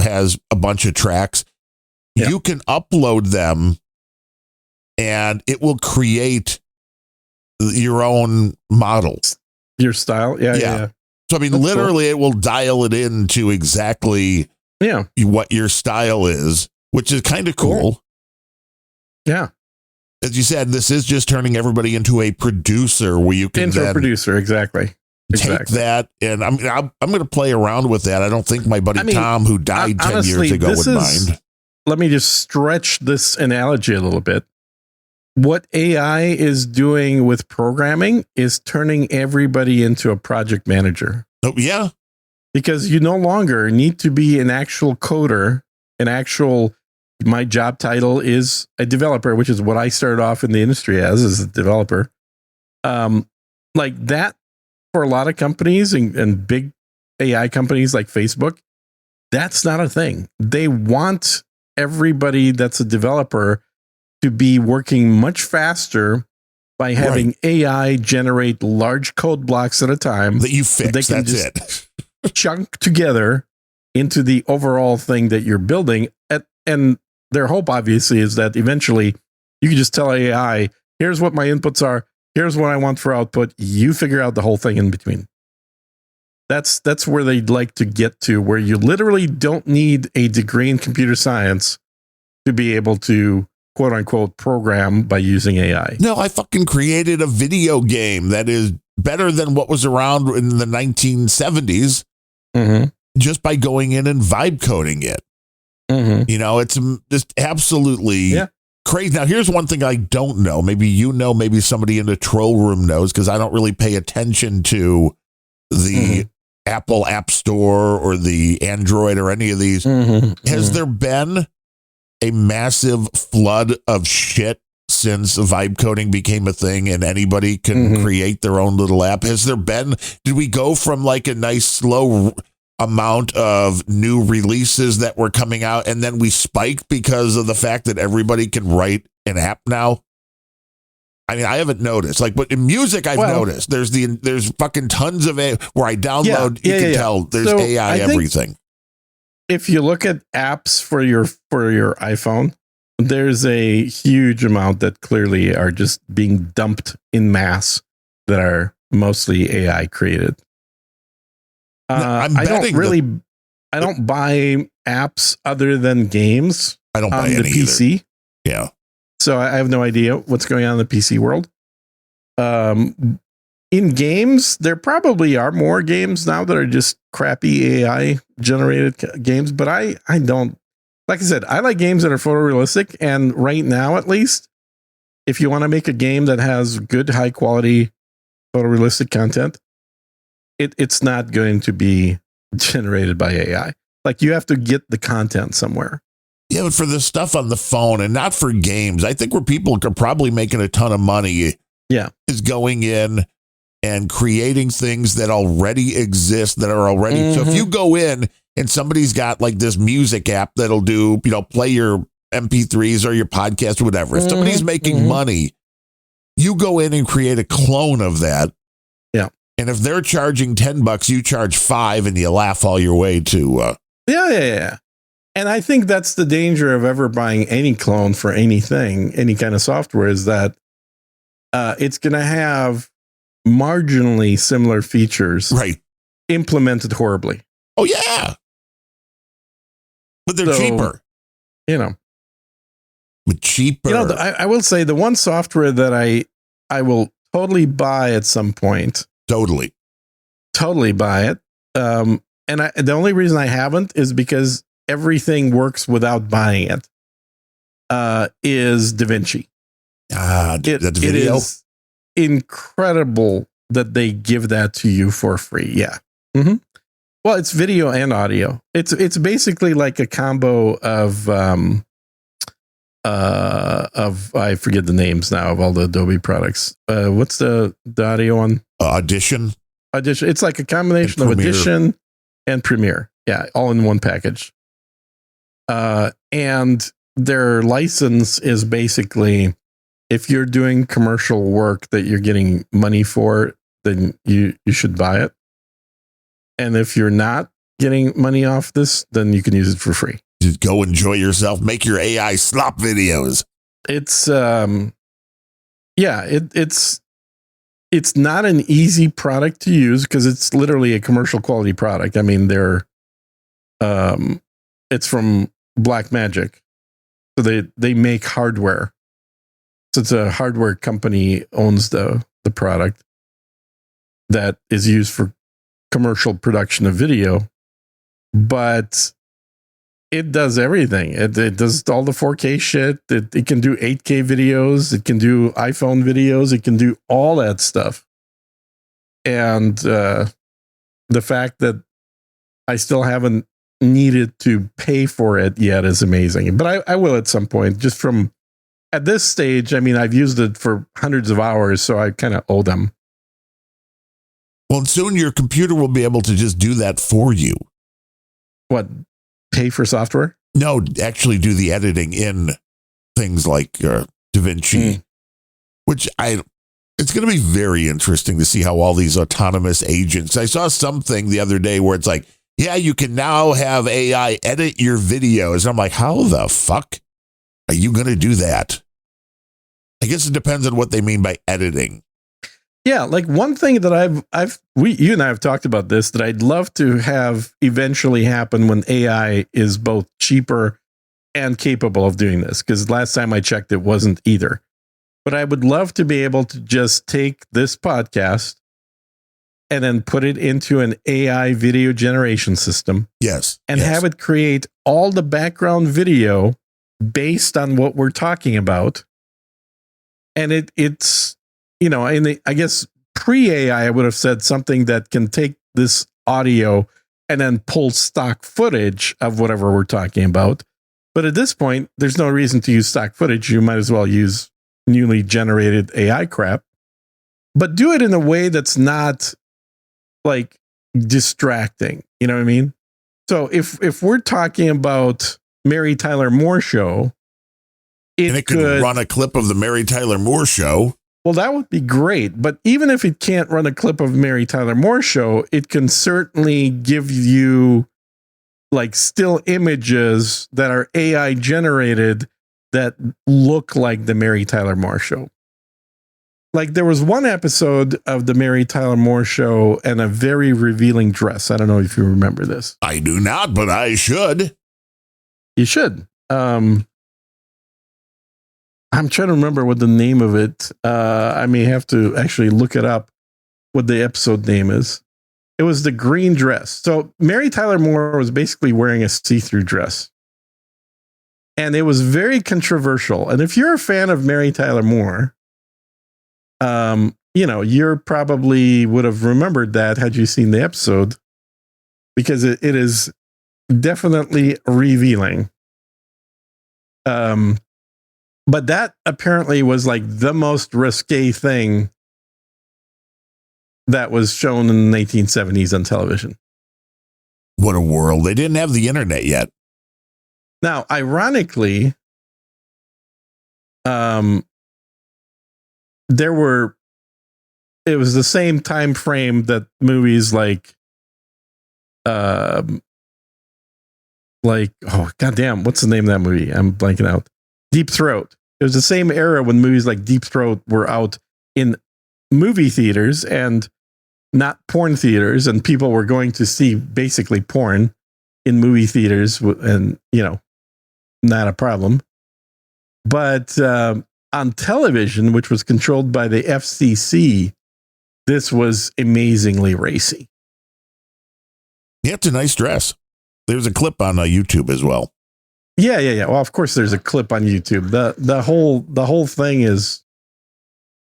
has a bunch of tracks, you can upload them and it will create your own models. Your style? Yeah. So, I mean, that's literally cool. It will dial it into exactly what your style is, which is kind of cool. Yeah. As you said, this is just turning everybody into a producer where you can a producer, exactly. Take that, and I'm going to play around with that. I don't think my buddy Tom, who died 10 years ago, would mind. Let me just stretch this analogy a little bit. What AI is doing with programming is turning everybody into a project manager. Oh, yeah. Because you no longer need to be an actual coder, my job title is a developer, which is what I started off in the industry as a developer. Like that for a lot of companies and big AI companies like Facebook, that's not a thing. They want everybody that's a developer to be working much faster by having AI generate large code blocks at a time that you fix. That's it. Chunk together into the overall thing that you're building. And their hope, obviously, is that eventually you can just tell AI, here's what my inputs are. Here's what I want for output. You figure out the whole thing in between. That's where they'd like to get to, where you literally don't need a degree in computer science to be able to, quote unquote, program by using AI. No, I fucking created a video game that is better than what was around in the 1970s just by going in and vibe coding it. It's just absolutely crazy. Now, here's one thing I don't know. Maybe maybe somebody in the troll room knows, because I don't really pay attention to the Apple App Store or the Android or any of these. Has there been a massive flood of shit since vibe coding became a thing and anybody can create their own little app? Did we go from like a nice slow amount of new releases that were coming out and then we spiked because of the fact that everybody can write an app now? I mean, I haven't noticed. But in music, I've noticed there's fucking tons of it where I download. You can tell there's AI everything. If you look at apps for your iPhone, there's a huge amount that clearly are just being dumped in mass that are mostly AI created. I don't buy apps other than games. I don't buy any the PC. Either. Yeah. So I have no idea what's going on in the PC world. In games, there probably are more games now that are just crappy AI generated games, but I don't, like I said, I like games that are photorealistic. And right now, at least, if you want to make a game that has good, high quality photorealistic content, it's not going to be generated by AI. Like, you have to get the content somewhere. Yeah, but for the stuff on the phone and not for games, I think where people are probably making a ton of money is going in and creating things that already exist, that are already. So if you go in and somebody's got like this music app that'll do, play your MP3s or your podcast or whatever. If somebody's making money, you go in and create a clone of that. Yeah. And if they're charging $10, you charge $5 and you laugh all your way to. Yeah. And I think that's the danger of ever buying any clone for anything, any kind of software, is that it's going to have marginally similar features, implemented horribly. Oh yeah, but they're cheaper. But cheaper. I will say the one software that I will totally buy at some point. Totally buy it. And the only reason I haven't is because everything works without buying it. Is DaVinci. That's video. It is incredible that they give that to you for free. Yeah. Well, it's video and audio. It's basically like a combo of I forget the names now of all the Adobe products. What's the audio one? Audition. It's like a combination of Audition and Premiere. Yeah, all in one package. And their license is basically, if you're doing commercial work that you're getting money for, then you should buy it. And if you're not getting money off this, then you can use it for free. Just go enjoy yourself. Make your AI slop videos. It's it's not an easy product to use because it's literally a commercial quality product. I mean, it's from Blackmagic, so they make hardware. So it's a hardware company owns the product that is used for commercial production of video, but it does everything. It does all the 4K shit. It can do 8K videos. It can do iPhone videos. It can do all that stuff. And the fact that I still haven't needed to pay for it yet is amazing. But I will at some point. Just from at this stage, I mean, I've used it for hundreds of hours, so I kind of owe them. Well, soon your computer will be able to just do that for you. What? Pay for software? No, actually do the editing in things like DaVinci, which it's going to be very interesting to see how all these autonomous agents. I saw something the other day where it's like, yeah, you can now have AI edit your videos. And I'm like, how the fuck are you going to do that? I guess it depends on what they mean by editing. Yeah, like one thing that you and I have talked about this, that I'd love to have eventually happen when AI is both cheaper and capable of doing this. Because last time I checked, it wasn't either. But I would love to be able to just take this podcast and then put it into an AI video generation system. Yes. And have it create all the background video based on what we're talking about. And it's, you know, I guess pre-AI, I would have said something that can take this audio and then pull stock footage of whatever we're talking about. But at this point, there's no reason to use stock footage. You might as well use newly generated AI crap, but do it in a way that's not like distracting. You know what I mean? So if we're talking about Mary Tyler Moore Show, it could run a clip of the Mary Tyler Moore Show. Well, that would be great. But even if it can't run a clip of Mary Tyler Moore Show, it can certainly give you like still images that are AI generated that look like the Mary Tyler Moore Show. Like there was one episode of the Mary Tyler Moore Show and a very revealing dress. I don't know if you remember this. I do not, but I should. You should. I'm trying to remember what the name of it. I may have to actually look it up, what the episode name is. It was the green dress. So Mary Tyler Moore was basically wearing a see-through dress. And it was very controversial. And if you're a fan of Mary Tyler Moore, you know, you're probably would have remembered that had you seen the episode, because it is definitely revealing. But that apparently was like the most risque thing that was shown in the 1970s on television. What a world. They didn't have the internet yet. Now, ironically, it was the same time frame that movies like, oh, goddamn, what's the name of that movie? I'm blanking out. Deep Throat. It was the same era when movies like Deep Throat were out in movie theaters and not porn theaters, and people were going to see basically porn in movie theaters, and, you know, not a problem. But on television, which was controlled by the FCC, this was amazingly racy. Yeah, it's a nice dress. There's a clip on YouTube as well. Yeah. Well, of course, there's a clip on YouTube. The whole thing is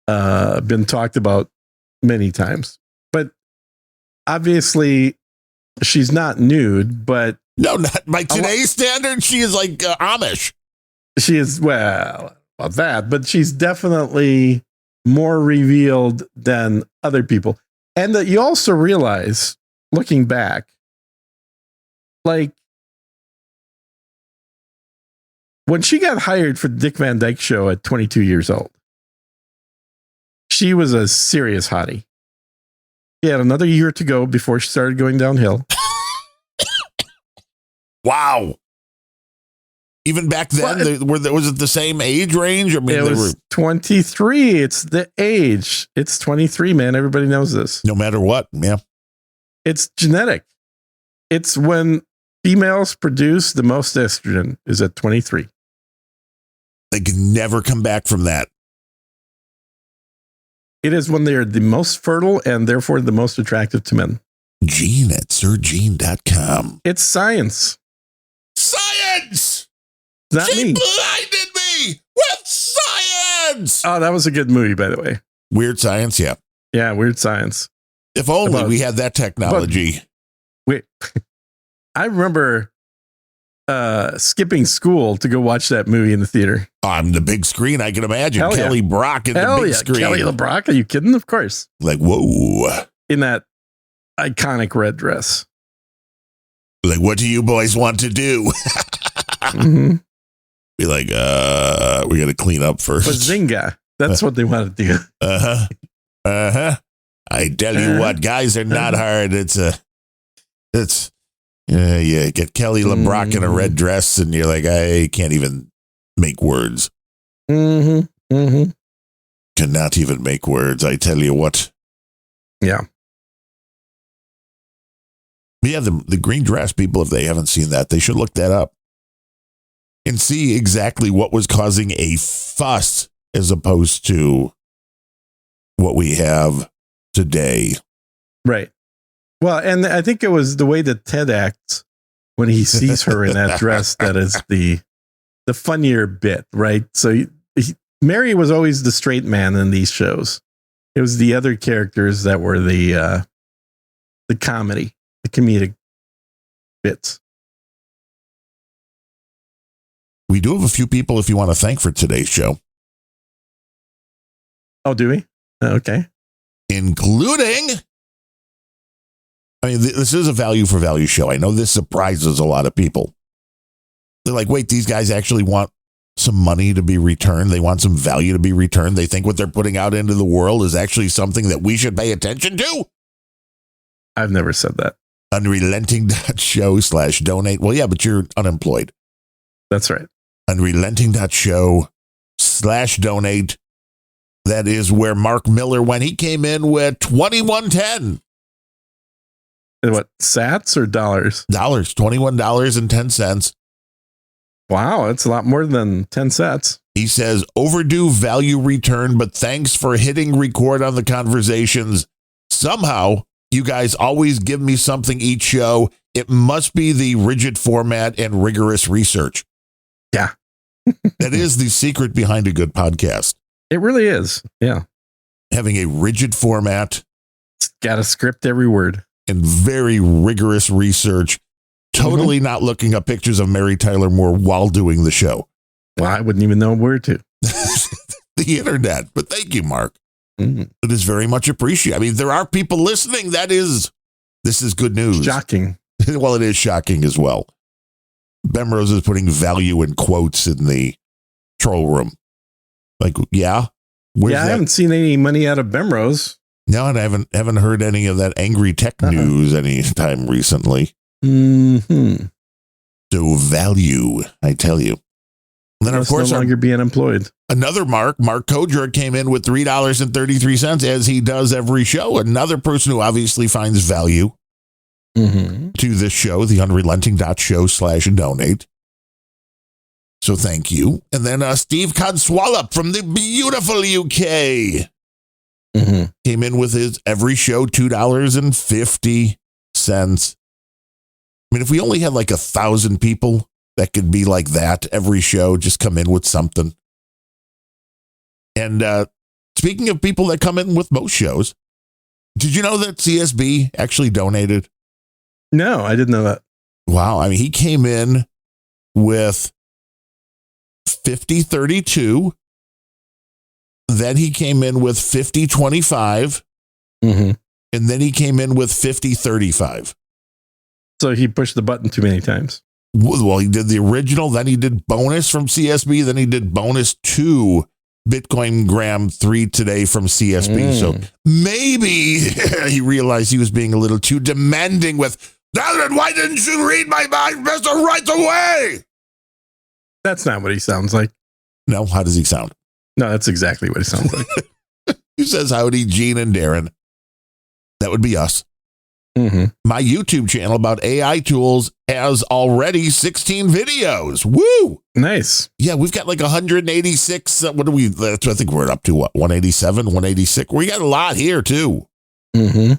been talked about many times. But obviously, she's not nude. But no, not by today's standards. She is like Amish. She is, well, about that, but she's definitely more revealed than other people. And that you also realize, looking back, like when she got hired for the Dick Van Dyke Show at 22 years old, she was a serious hottie. She had another year to go before she started going downhill. Wow. Even back then, was it the same age range? I mean, it was 23. It's the age. It's 23, man. Everybody knows this. No matter what. Yeah. It's genetic. It's when females produce the most estrogen is at 23. They can never come back from that. It is when they are the most fertile and therefore the most attractive to men. Gene at sirgene.com. It's science. Science! Not she me. blinded me with science! Oh, that was a good movie, by the way. Weird Science, yeah. Yeah, Weird Science. If only we had that technology. Wait, I remember skipping school to go watch that movie in the theater. On the big screen, I can imagine. Hell Kelly yeah. Brock in the big screen. Kelly LeBrock, are you kidding? Of course. Like, whoa. In that iconic red dress. Like, what do you boys want to do? Mm-hmm. Be like, we got to clean up first. Bazinga. That's what they want to do. Uh-huh. Uh-huh. I tell you what, guys are not hard. You get Kelly LeBrock in a red dress and you're like, I can't even make words. Mm-hmm. Mm-hmm. Cannot even make words. I tell you what. Yeah. Yeah, the green dress, people, if they haven't seen that, they should look that up and see exactly what was causing a fuss as opposed to what we have today. Right. Well, and I think it was the way that Ted acts when he sees her in that dress that is the funnier bit, right? So Mary was always the straight man in these shows. It was the other characters that were the comedy, the comedic bits. We do have a few people if you want to thank for today's show. Oh, do we? Okay. Including, I mean, this is a value for value show. I know this surprises a lot of people. They're like, wait, these guys actually want some money to be returned. They want some value to be returned. They think what they're putting out into the world is actually something that we should pay attention to. I've never said that. Unrelenting.show/donate. Well, yeah, but you're unemployed. That's right. Unrelenting.show/donate. That is where Mark Miller went. He came in with $21.10. What, sats or dollars? Dollars, $21.10. Wow, that's a lot more than 10 sats. He says, overdue value return, but thanks for hitting record on the conversations. Somehow, you guys always give me something each show. It must be the rigid format and rigorous research. Yeah. That is the secret behind a good podcast. It really is. Yeah. Having a rigid format. It's got a script every word. And very rigorous research. Totally not looking up pictures of Mary Tyler Moore while doing the show. Well, I wouldn't even know where to. The internet. But thank you, Mark. Mm-hmm. It is very much appreciated. I mean, there are people listening. This is good news. Shocking. Well, it is shocking as well. Bemrose is putting value in quotes in the troll room. Like, yeah. I haven't seen any money out of Bemrose. No, and I haven't heard any of that angry tech news anytime recently. Mm-hmm. So value, I tell you. And then, of course, no longer being employed. Another Mark Kodra came in with $3.33, as he does every show. Another person who obviously finds value to this show, the unrelenting.show/donate. So thank you. And then Steve Codswallop from the beautiful UK came in with his every show $2.50. I mean, if we only had like 1,000 people that could be like that every show, just come in with something. And speaking of people that come in with most shows, did you know that CSB actually donated? No, I didn't know that. Wow. I mean, he came in with 5032. Then he came in with 5025. Mm-hmm. And then he came in with 5035. So he pushed the button too many times. Well, he did the original, then he did bonus from CSB, then he did bonus 2 Bitcoin Gram 3 today from CSB. So maybe he realized he was being a little too demanding with, Darren, why didn't you read my manifesto right away? That's not what he sounds like. No, how does he sound? No, that's exactly what he sounds like. He says, howdy, Gene and Darren. That would be us. Mm-hmm. My YouTube channel about AI tools has already 16 videos. Woo! Nice. Yeah, we've got like 186. What do we? I think we're up to what? 187, 186. We got a lot here too. Mm-hmm.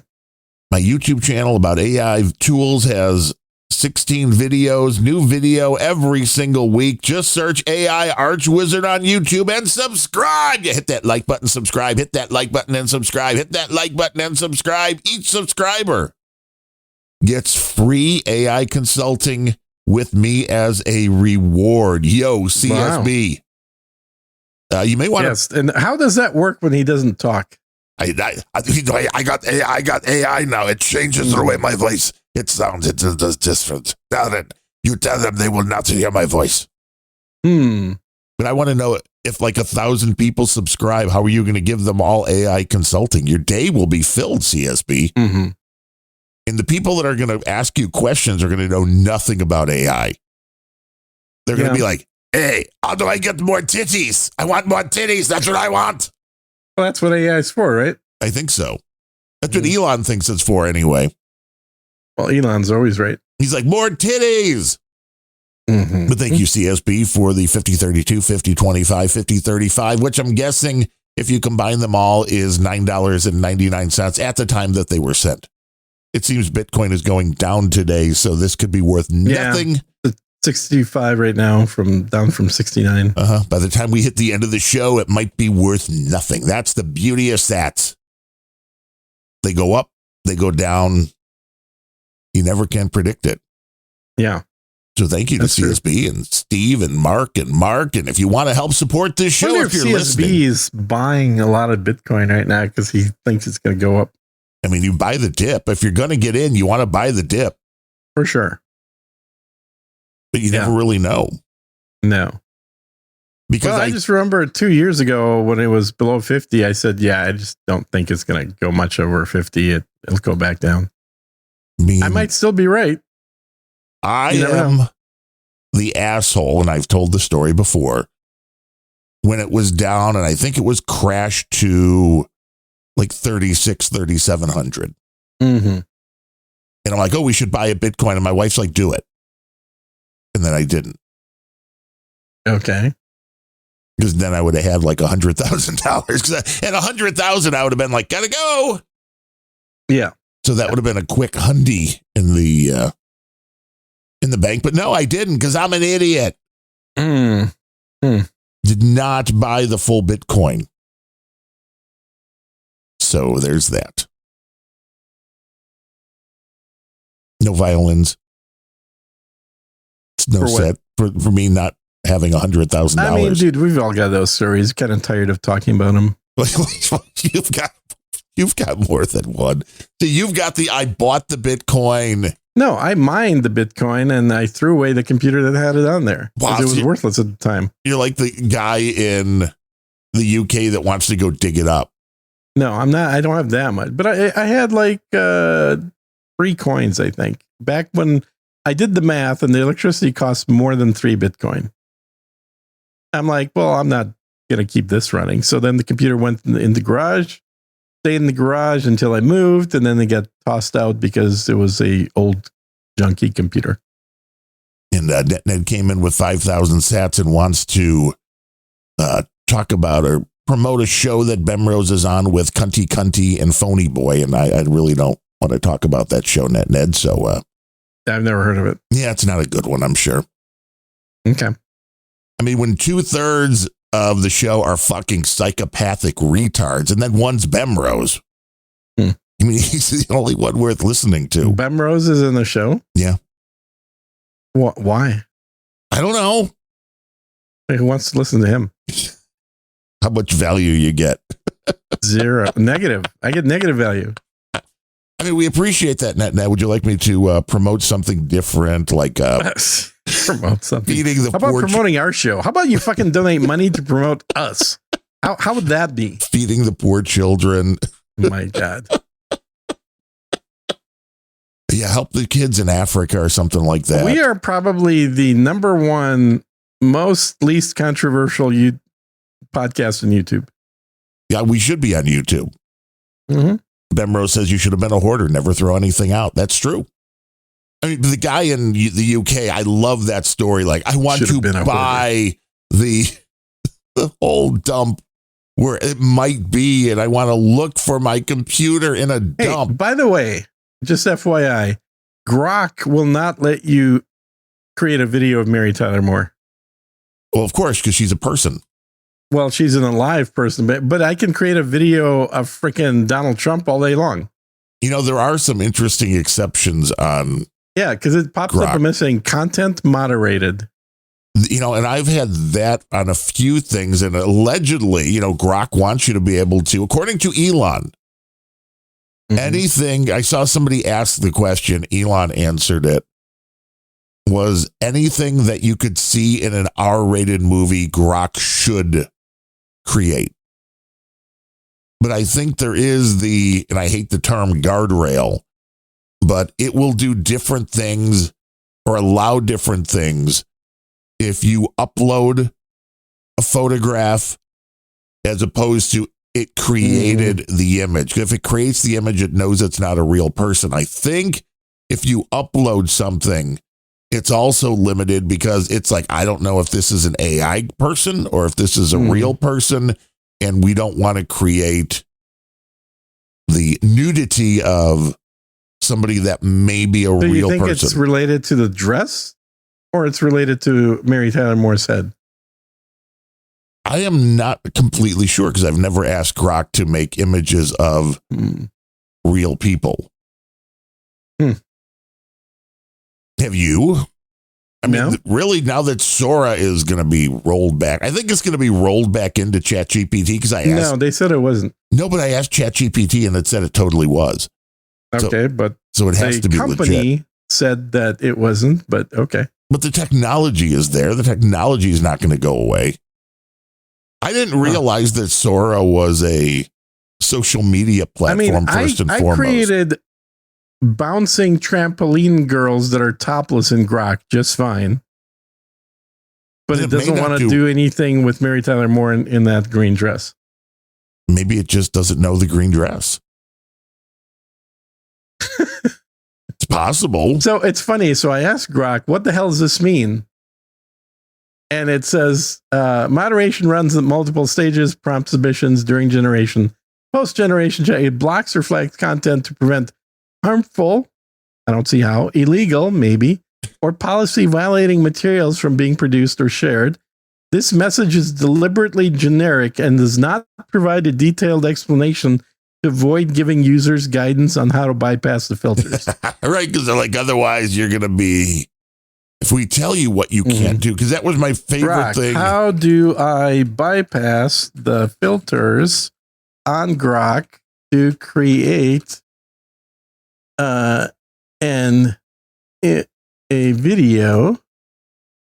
My YouTube channel about AI tools has 16 videos, new video every single week. Just search AI Arch Wizard on YouTube and subscribe. You hit that like button, subscribe, hit that like button and subscribe, hit that like button and subscribe. Each subscriber gets free AI consulting with me as a reward. Yo, CSB. Wow. You may want to. Yes. And how does that work when he doesn't talk? I got AI now. It changes the way my voice. It sounds. It does different. Now that you tell them, they will not hear my voice. But I want to know if like 1,000 people subscribe, how are you going to give them all AI consulting? Your day will be filled, CSB. Mm-hmm. And the people that are going to ask you questions are going to know nothing about AI. They're going to be like, hey, how do I get more titties? I want more titties. That's what I want. Well, that's what AI is for, right? I think so. That's what Elon thinks it's for anyway. Well, Elon's always right. He's like, more titties. Mm-hmm. But thank you, CSB, for the 5032, 5025, 5035, which I'm guessing if you combine them all is $9.99 at the time that they were sent. It seems Bitcoin is going down today, so this could be worth nothing. Yeah, 65 right now, down from 69. By the time we hit the end of the show, it might be worth nothing. That's the beauty of sats. They go up, they go down. You never can predict it. Yeah. So thank you to CSB and Steve and Mark. And if you want to help support this show, if you're CSB listening. is buying a lot of Bitcoin right now because he thinks it's going to go up. I mean, you buy the dip. If you're going to get in, you want to buy the dip. For sure. But you never really know. No. Because I just remember 2 years ago when it was below 50, I said, I just don't think it's going to go much over 50. It'll go back down. I might still be right. I am the asshole, and I've told the story before, when it was down, and I think it was crashed to like 3,700. Mm-hmm. And I'm like, we should buy a Bitcoin. And my wife's like, do it. And then I didn't. Okay. Because then I would have had like $100,000. At $100,000, I would have been like, gotta go. Yeah. So that would have been a quick hundy in the bank. But no, I didn't because I'm an idiot. Did not buy the full Bitcoin. So there's that. No violins. It's no set for me not having $100,000. I mean, dude, we've all got those stories. Kind of tired of talking about them. You've got more than one. So you've got I bought the Bitcoin. No, I mined the Bitcoin and I threw away the computer that had it on there. Wow, it was worthless at the time. You're like the guy in the UK that wants to go dig it up. No, I'm not. I don't have that much. But I had like 3 coins, I think. Back when I did the math and the electricity cost more than 3 Bitcoin. I'm like, well, I'm not going to keep this running. So then the computer went in the garage. Stayed in the garage until I moved, and then they got tossed out because it was a old junky computer. And Ned came in with 5,000 sats and wants to talk about or promote a show that Bemrose is on with Cunty and Phony Boy, and I really don't want to talk about that show, Ned. So I've never heard of it. Yeah, it's not a good one, I'm sure. Okay. I mean, when 2/3 of the show are fucking psychopathic retards, and then one's Bemrose. I mean, he's the only one worth listening to. Bemrose is in the show? Yeah. Why? I don't know. Who wants to listen to him? How much value you get? Zero. Negative. I get negative value. I mean, we appreciate that, Net. Would you like me to promote something different, like promote something? Feeding the How about promoting our show? How about you fucking donate money to promote us? How would that be? Feeding the poor children. My God. Yeah, help the kids in Africa or something like that. We are probably the number one least controversial podcast on YouTube. Yeah, we should be on YouTube. Mm-hmm. Bemrose says you should have been a hoarder, never throw anything out. That's true. I mean, the guy in the UK, I love that story. Like, I want to buy the whole dump where it might be, and I want to look for my computer in a dump. Hey, by the way, just FYI, Grok will not let you create a video of Mary Tyler Moore. Well, of course, because she's a person. Well, she's an alive person, but I can create a video of freaking Donald Trump all day long. You know, there are some interesting exceptions on. Yeah, because it pops up a saying content moderated. You know, and I've had that on a few things, and allegedly, you know, Grok wants you to be able to, according to Elon, anything. I saw somebody ask the question, Elon answered it. Was anything that you could see in an R-rated movie, Grok should create. But I think there is and I hate the term guardrail, but it will do different things or allow different things if you upload a photograph as opposed to it created the image. If it creates the image, it knows it's not a real person. I think if you upload something, it's also limited because it's like, I don't know if this is an AI person or if this is a real person, and we don't want to create the nudity of somebody that may be a real person. Do you think it's related to the dress or it's related to Mary Tyler Moore's head? I am not completely sure because I've never asked Grok to make images of real people. Have you? I mean, really, now that Sora is going to be rolled back, I think it's going to be rolled back into ChatGPT because I asked. No, they said it wasn't. No, but I asked ChatGPT and it said it totally was. Okay, so it has to be legit. The company said that it wasn't, but okay. But the technology is there. The technology is not going to go away. I didn't realize that Sora was a social media platform first and foremost. I created bouncing trampoline girls that are topless in Grok just fine. But it doesn't want to do anything with Mary Tyler Moore in that green dress. Maybe it just doesn't know the green dress. It's possible. So it's funny. So I asked Grok, what the hell does this mean? And it says, moderation runs at multiple stages, prompt submissions during generation, post-generation, it blocks or flags content to prevent harmful, I don't see how, illegal, maybe, or policy violating materials from being produced or shared. This message is deliberately generic and does not provide a detailed explanation to avoid giving users guidance on how to bypass the filters. Right, because they're like, otherwise you're going to be, if we tell you what you can't do, because that was my favorite thing. How do I bypass the filters on Grok to create a video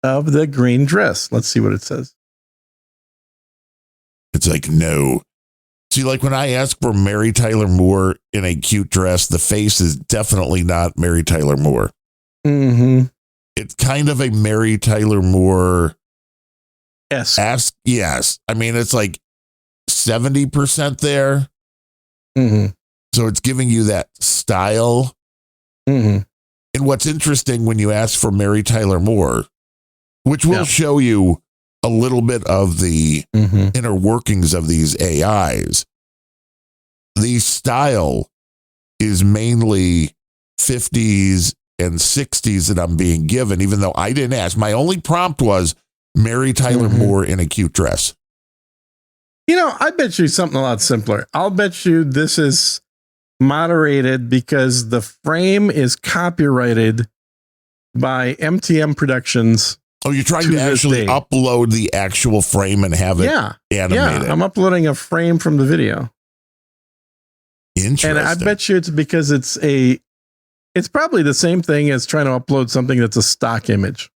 of the green dress? Let's see what it says. It's like, no. See, like when I ask for Mary Tyler Moore in a cute dress, the face is definitely not Mary Tyler Moore. It's kind of a Mary Tyler Moore. Yes. I mean, it's like 70% there. So it's giving you that style. And what's interesting when you ask for Mary Tyler Moore, which will show you a little bit of the inner workings of these AIs, the style is mainly 50s and 60s that I'm being given, even though I didn't ask. My only prompt was Mary Tyler Moore in a cute dress. You know, I bet you something a lot simpler. I'll bet you this is moderated because the frame is copyrighted by MTM Productions Oh, you're trying to actually upload the actual frame and have it animated. Yeah, I'm uploading a frame from the video. Interesting. And I bet you it's because it's probably the same thing as trying to upload something that's a stock image.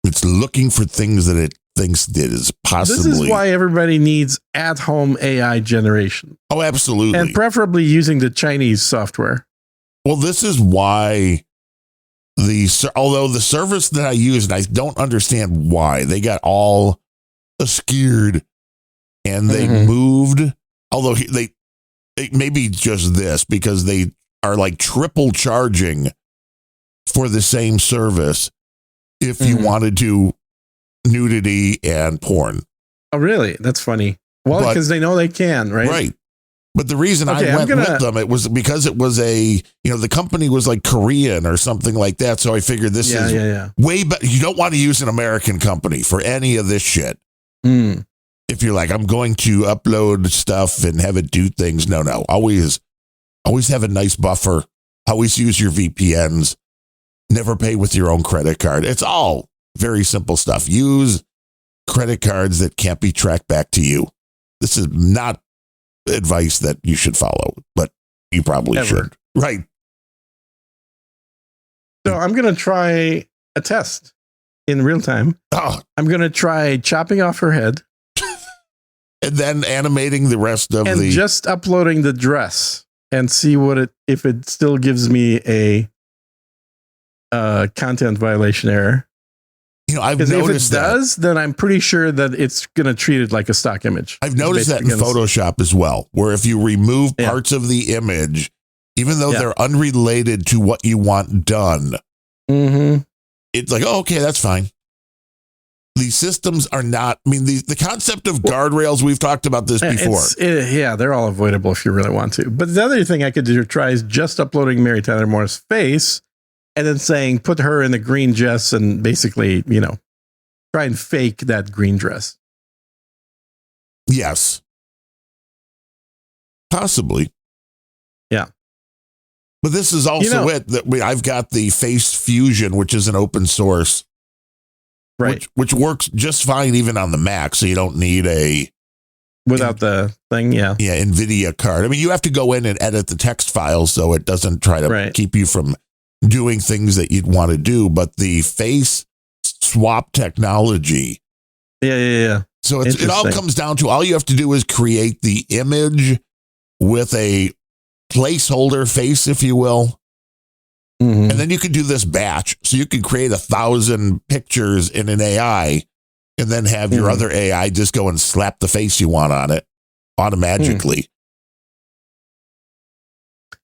It's looking for things that it thinks that is possibly. This is why everybody needs at-home AI generation. Oh, absolutely. And preferably using the Chinese software. Well, this is why although the service that I use, and I don't understand why, they got all scared and they moved, although they maybe just this, because they are like triple charging for the same service if you wanted to nudity and porn. Oh, really? That's funny. Well, because they know they can, right? Right. But the reason I went with them, it was because it was the company was like Korean or something like that. So I figured this is way better. You don't want to use an American company for any of this shit. If you're like, I'm going to upload stuff and have it do things. No. Always have a nice buffer. Always use your VPNs. Never pay with your own credit card. It's all very simple stuff. Use credit cards that can't be tracked back to you. This is not advice that you should follow, but you probably should. Right. So I'm going to try a test in real time. I'm going to try chopping off her head. And then animating the rest of and just uploading the dress and see if it still gives me a content violation error. I've noticed if it does, then I'm pretty sure that it's going to treat it like a stock image. I've noticed that in Photoshop as well, where if you remove parts of the image, even though they're unrelated to what you want done, it's like, oh, okay, that's fine. These systems are not, the concept of guardrails, we've talked about this before. They're all avoidable if you really want to. But the other thing I could try is just uploading Mary Tyler Moore's face and then saying, put her in the green dress and basically, try and fake that green dress. Yes. Possibly. Yeah. But this is also I've got the Face Fusion, which is an open source. Right. Which works just fine even on the Mac. So you don't need without the thing. Yeah. Yeah. NVIDIA card. You have to go in and edit the text files so it doesn't try to keep you from doing things that you'd want to do, but the face swap technology. Yeah. So it all comes down to all you have to do is create the image with a placeholder face, if you will. And then you can do this batch. So you can create 1,000 pictures in an AI and then have your other AI just go and slap the face you want on it automatically.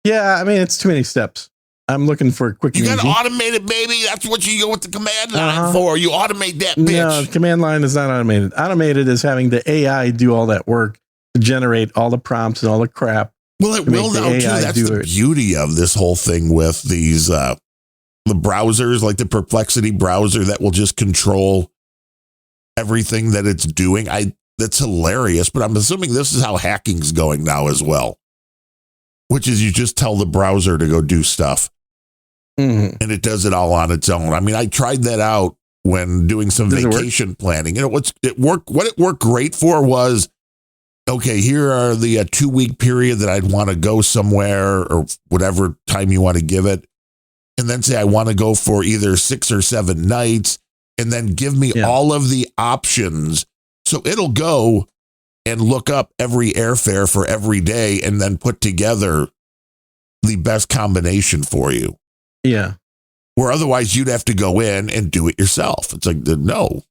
Yeah. It's too many steps. I'm looking for a quick. You got to automate it, baby. That's what you go with the command line for. You automate that bitch. No, the command line is not automated. Automated is having the AI do all that work to generate all the prompts and all the crap. Well, it will now too. That's the beauty of this whole thing with these the browsers, like the Perplexity browser that will just control everything that it's doing. That's hilarious, but I'm assuming this is how hacking's going now as well. Which is you just tell the browser to go do stuff. And it does it all on its own. I tried that out when doing some vacation planning. What it worked great for was, okay, here are the 2-week period that I'd want to go somewhere or whatever time you want to give it. And then say I want to go for either 6 or 7 nights and then give me all of the options. So it'll go and look up every airfare for every day and then put together the best combination for you. Yeah. Where otherwise you'd have to go in and do it yourself. It's like, no.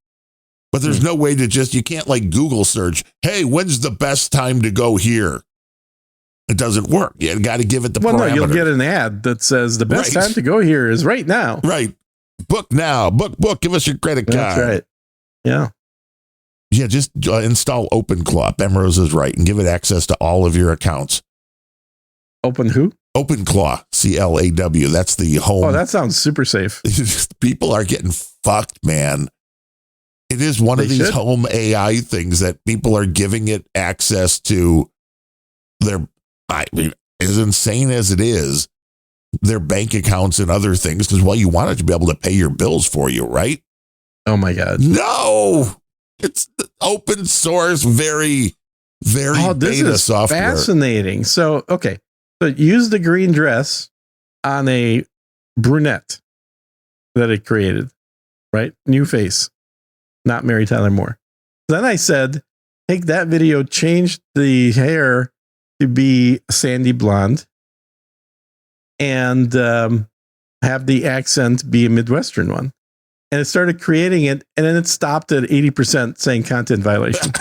But there's no way to you can't like Google search, hey, when's the best time to go here? It doesn't work. You got to give it the parameter. No, you'll get an ad that says the best time to go here is right now. Right. Book now. Book. Give us your credit card. That's right. Yeah. Yeah, just install OpenClaw. Bemrose is right, and give it access to all of your accounts. Open who? OpenClaw, CLAW. That's the home. Oh, that sounds super safe. People are getting fucked, man. It is one of these home AI things that people are giving it access to. As insane as it is, their bank accounts and other things because, well, you want it to be able to pay your bills for you, right? Oh my God. No, it's open source, very, very beta software. Fascinating. So, okay. So use the green dress on a brunette that it created, right? New face, not Mary Tyler Moore. Then I said, take that video, change the hair to be sandy blonde, and have the accent be a Midwestern one. And it started creating it, and then it stopped at 80% saying content violation.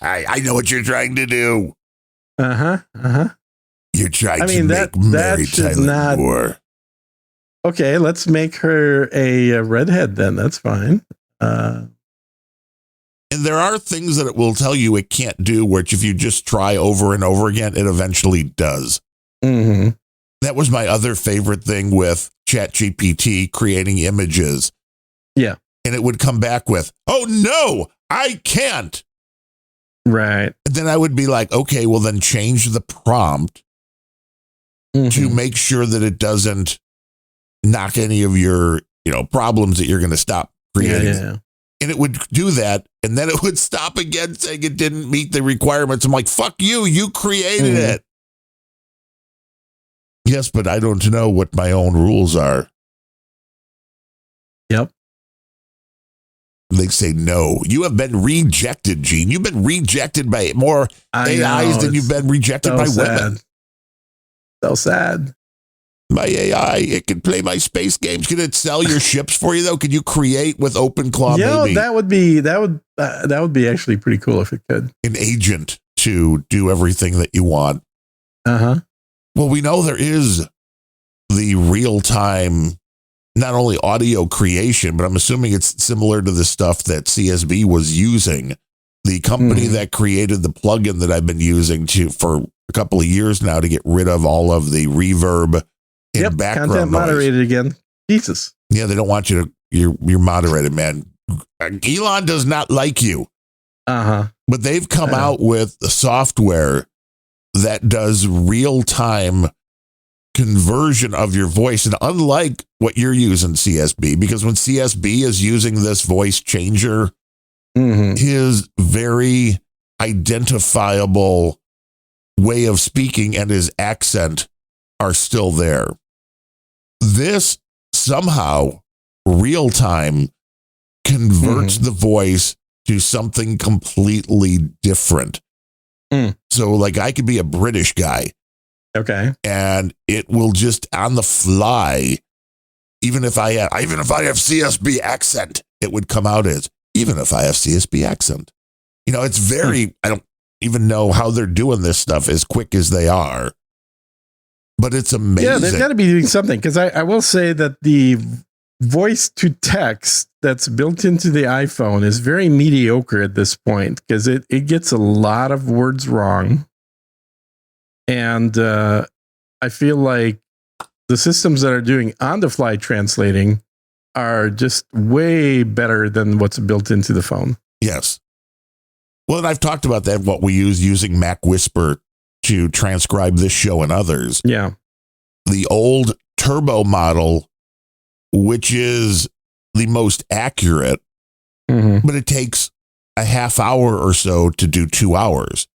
I know what you're trying to do. You're trying to make Mary Tyler Moore. Okay, let's make her a redhead then. That's fine. And there are things that it will tell you it can't do, which if you just try over and over again, it eventually does. Mm-hmm. That was my other favorite thing with ChatGPT creating images. Yeah. And it would come back with, oh, no, I can't. Right. And then I would be like, okay, well, then change the prompt to make sure that it doesn't knock any of your, problems that you're going to stop creating. Yeah. And it would do that. And then it would stop again saying it didn't meet the requirements. I'm like, fuck you. You created it. Yes, but I don't know what my own rules are. Yep. They say, no, you have been rejected, Gene. You've been rejected by more AIs than you've been rejected by women. So sad. My AI, it can play my space games. Can it sell your ships for you, though? Can you create with OpenClaw? Maybe that would be actually pretty cool if it could. An agent to do everything that you want. Well, we know there is the real-time, not only audio creation, but I'm assuming it's similar to the stuff that CSB was using. The company that created the plugin that I've been using for a couple of years now to get rid of all of the reverb and background content noise. Moderated again. Jesus. Yeah, they don't want you to. You're moderated, man. Elon does not like you. But they've come out with the software that does real-time conversion of your voice. And unlike what you're using, CSB, because when CSB is using this voice changer, his very identifiable way of speaking and his accent are still there. This somehow real-time converts the voice to something completely different. So like I could be a British guy. Okay. And it will just on the fly, even if I have CSB accent, it would come out as even if I have CSB accent. It's very, I don't even know how they're doing this stuff as quick as they are. But it's amazing. Yeah, they've got to be doing something because I will say that the voice to text that's built into the iPhone is very mediocre at this point because it gets a lot of words wrong. And I feel like the systems that are doing on-the-fly translating are just way better than what's built into the phone. Yes. Well, and I've talked about that, what we use using Mac Whisper to transcribe this show and others. Yeah. The old Turbo model, which is the most accurate, but it takes a half hour or so to do 2 hours.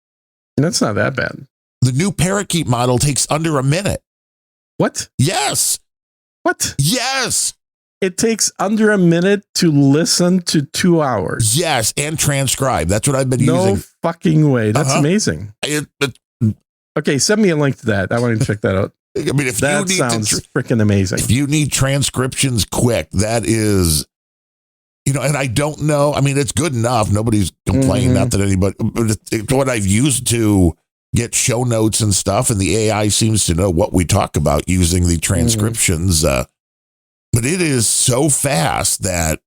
That's not that bad. The new Parakeet model takes under a minute. What? Yes. What? Yes. It takes under a minute to listen to 2 hours. Yes, and transcribe. That's what I've been using. No fucking way. That's amazing. Okay, send me a link to that. I want to check that out. I mean, if that you need sounds freaking amazing. If you need transcriptions quick, that is, and I don't know. I mean, it's good enough. Nobody's complaining. Not that anybody, but it's what I've used to get show notes and stuff. And the AI seems to know what we talk about using the transcriptions. But it is so fast that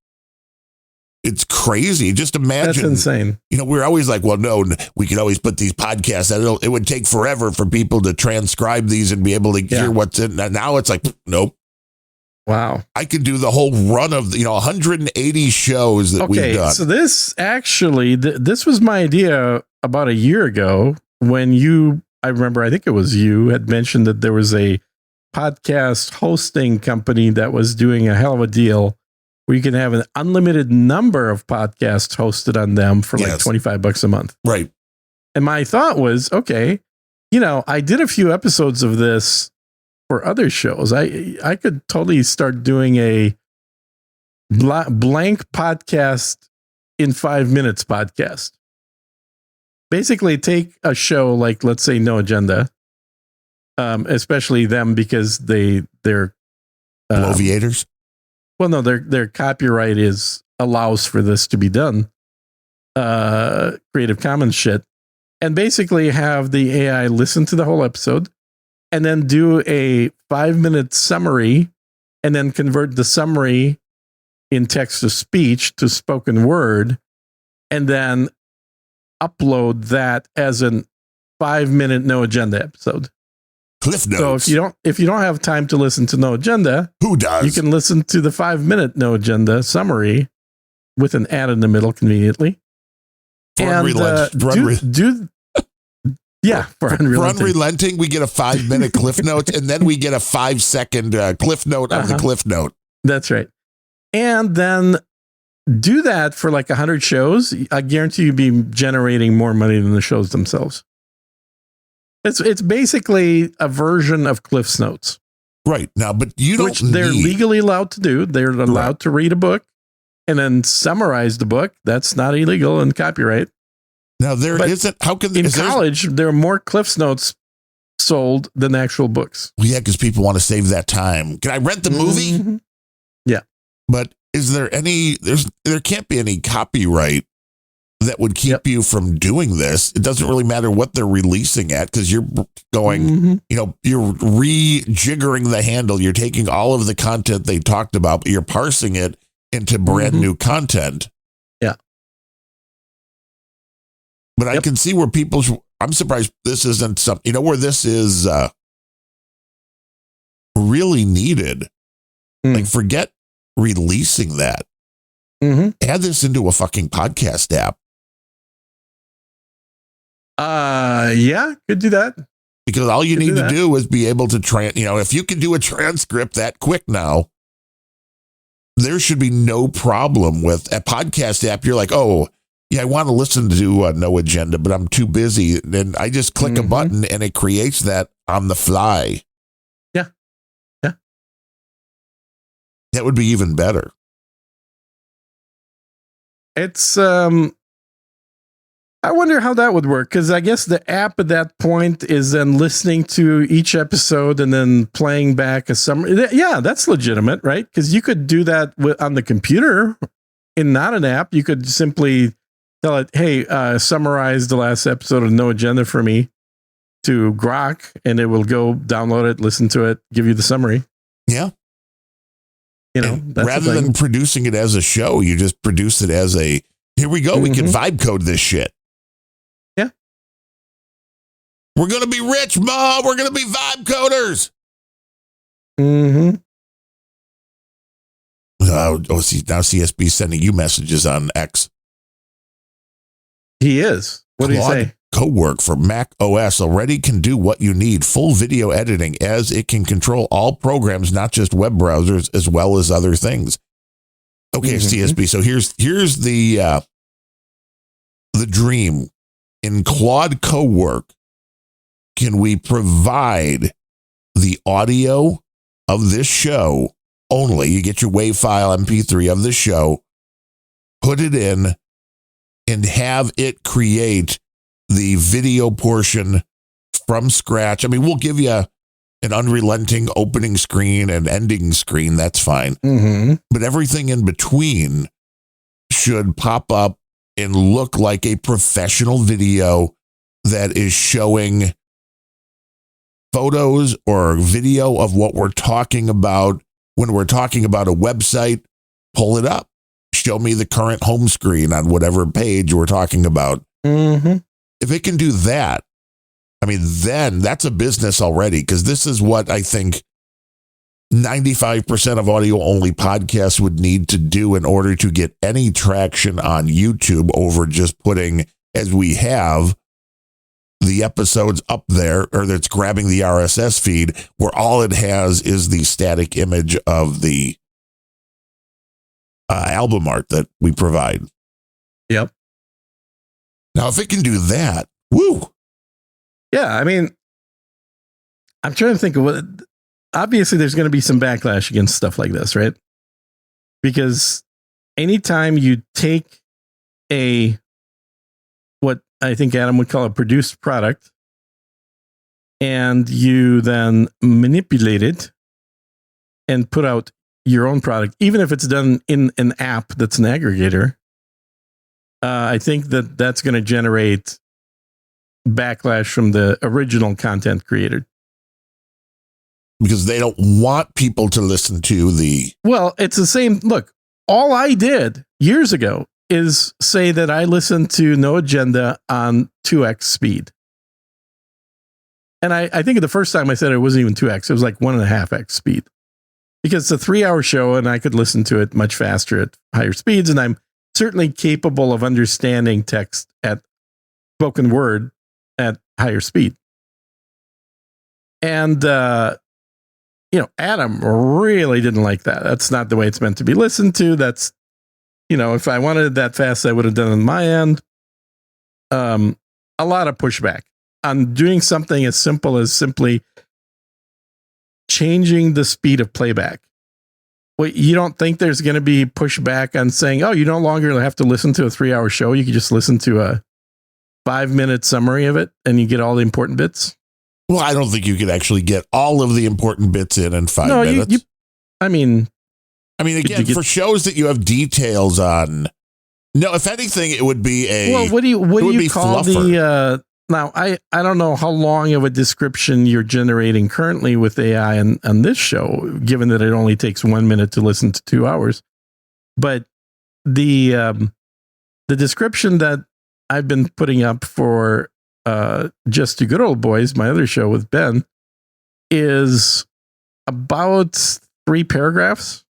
it's crazy. Just imagine. That's insane. We're always like, well, no, we can always put these podcasts out. It would take forever for people to transcribe these and be able to hear what's in. Now it's like, nope. Wow. I could do the whole run of, 180 shows that we've done. So this actually, this was my idea about a year ago when I remember, I think it was you had mentioned that there was a podcast hosting company that was doing a hell of a deal where you can have an unlimited number of podcasts hosted on them for like $25 a month. Right. And my thought was, okay, I did a few episodes of this for other shows. I could totally start doing a blank podcast in 5 minutes podcast. Basically take a show like, let's say, No Agenda, especially them because they're bloviators. Well, no, their copyright allows for this to be done. Creative Commons shit. And basically have the AI listen to the whole episode and then do a 5-minute summary and then convert the summary in text to speech to spoken word and then upload that as a 5-minute No Agenda episode. Cliff notes. So if you don't have time to listen to No Agenda, who does? You can listen to the 5-minute No Agenda summary with an ad in the middle conveniently. For Unrelenting, we get a 5-minute Cliff Notes, and then we get a 5-second Cliff Note of the Cliff Note. That's right. And then do that for like 100 shows. I guarantee you'll be generating more money than the shows themselves. It's basically a version of Cliff's Notes. Right. Now, but you don't Which they're legally allowed to do. They're allowed to read a book and then summarize the book. That's not illegal in copyright. Now, how can... In college, there are more Cliff's Notes sold than actual books. Well, yeah, because people want to save that time. Can I rent the movie? Mm-hmm. Yeah. But is there there can't be any copyright that would keep you from doing this. It doesn't really matter what they're releasing at because you're going, you're rejiggering the handle. You're taking all of the content they talked about, but you're parsing it into brand new content. Yeah. But I can see where I'm surprised this isn't something, where this is really needed. Like, forget releasing that. Add this into a fucking podcast app. Yeah, could do that. Because all you need to do is be able to if you can do a transcript that quick now, there should be no problem with a podcast app. You're like, oh, yeah, I want to listen to No Agenda, but I'm too busy. Then I just click a button and it creates that on the fly. Yeah. Yeah. That would be even better. It's, I wonder how that would work, because I guess the app at that point is then listening to each episode and then playing back a summary. Yeah, that's legitimate, right? Because you could do that on the computer in not an app. You could simply tell it, hey, summarize the last episode of No Agenda for me to Grok, and it will go download it, listen to it, give you the summary. Yeah. That's rather than producing it as a show, you just produce it as a, here we go, we can vibe code this shit. Yeah. We're going to be rich, Mom. We're going to be vibe coders. See, now CSB sending you messages on X. He is. What do you say? Cowork for Mac OS already can do what you need, full video editing, as it can control all programs, not just web browsers, as well as other things. Okay, CSB. So here's the dream. In Claude Cowork, can we provide the audio of this show only? You get your WAV file MP3 of the show, put it in, and have it create the video portion from scratch. I mean, we'll give you an unrelenting opening screen and ending screen. That's fine. But everything in between should pop up and look like a professional video that is showing photos or video of what we're talking about. When we're talking about a website, pull it up. Show me the current home screen on whatever page we're talking about. If it can do that, I mean, then that's a business already, because this is what I think 95% of audio-only podcasts would need to do in order to get any traction on YouTube over just putting, as we have, the episodes up there, or that's grabbing the RSS feed, where all it has is the static image of the album art that we provide. Yep. Now, if it can do that, woo. Yeah, I mean, I'm trying to think of what. Obviously, there's going to be some backlash against stuff like this, right? Because anytime you take what I think Adam would call a produced product, and you then manipulate it and put out your own product, even if it's done in an app that's an aggregator, I think that's going to generate backlash from the original content creator. Because they don't want people to listen to the... Well, it's the same. Look, all I did years ago is say that I listened to No Agenda on 2x speed. And I think the first time I said it wasn't even 2x. It was like 1.5x speed. Because it's a 3-hour show and I could listen to it much faster at higher speeds. And I'm certainly capable of understanding text at spoken word at higher speed. And, Adam really didn't like that. That's not the way it's meant to be listened to. That's, if I wanted it that fast, I would have done it on my end. A lot of pushback on doing something as simple as simply changing the speed of playback. Well, you don't think there's going to be pushback on saying, oh, you no longer have to listen to a 3-hour show. You can just listen to a 5-minute summary of it and you get all the important bits. Well, I don't think you could actually get all of the important bits in 5 minutes. I mean, again, for shows that you have details on, no, if anything, it would be a... Well, what do you call fluffer. Now, I don't know how long of a description you're generating currently with AI on this show, given that it only takes 1 minute to listen to 2 hours. But the description that I've been putting up for Just Two Good Old Boys, my other show with Ben, is about 3 paragraphs.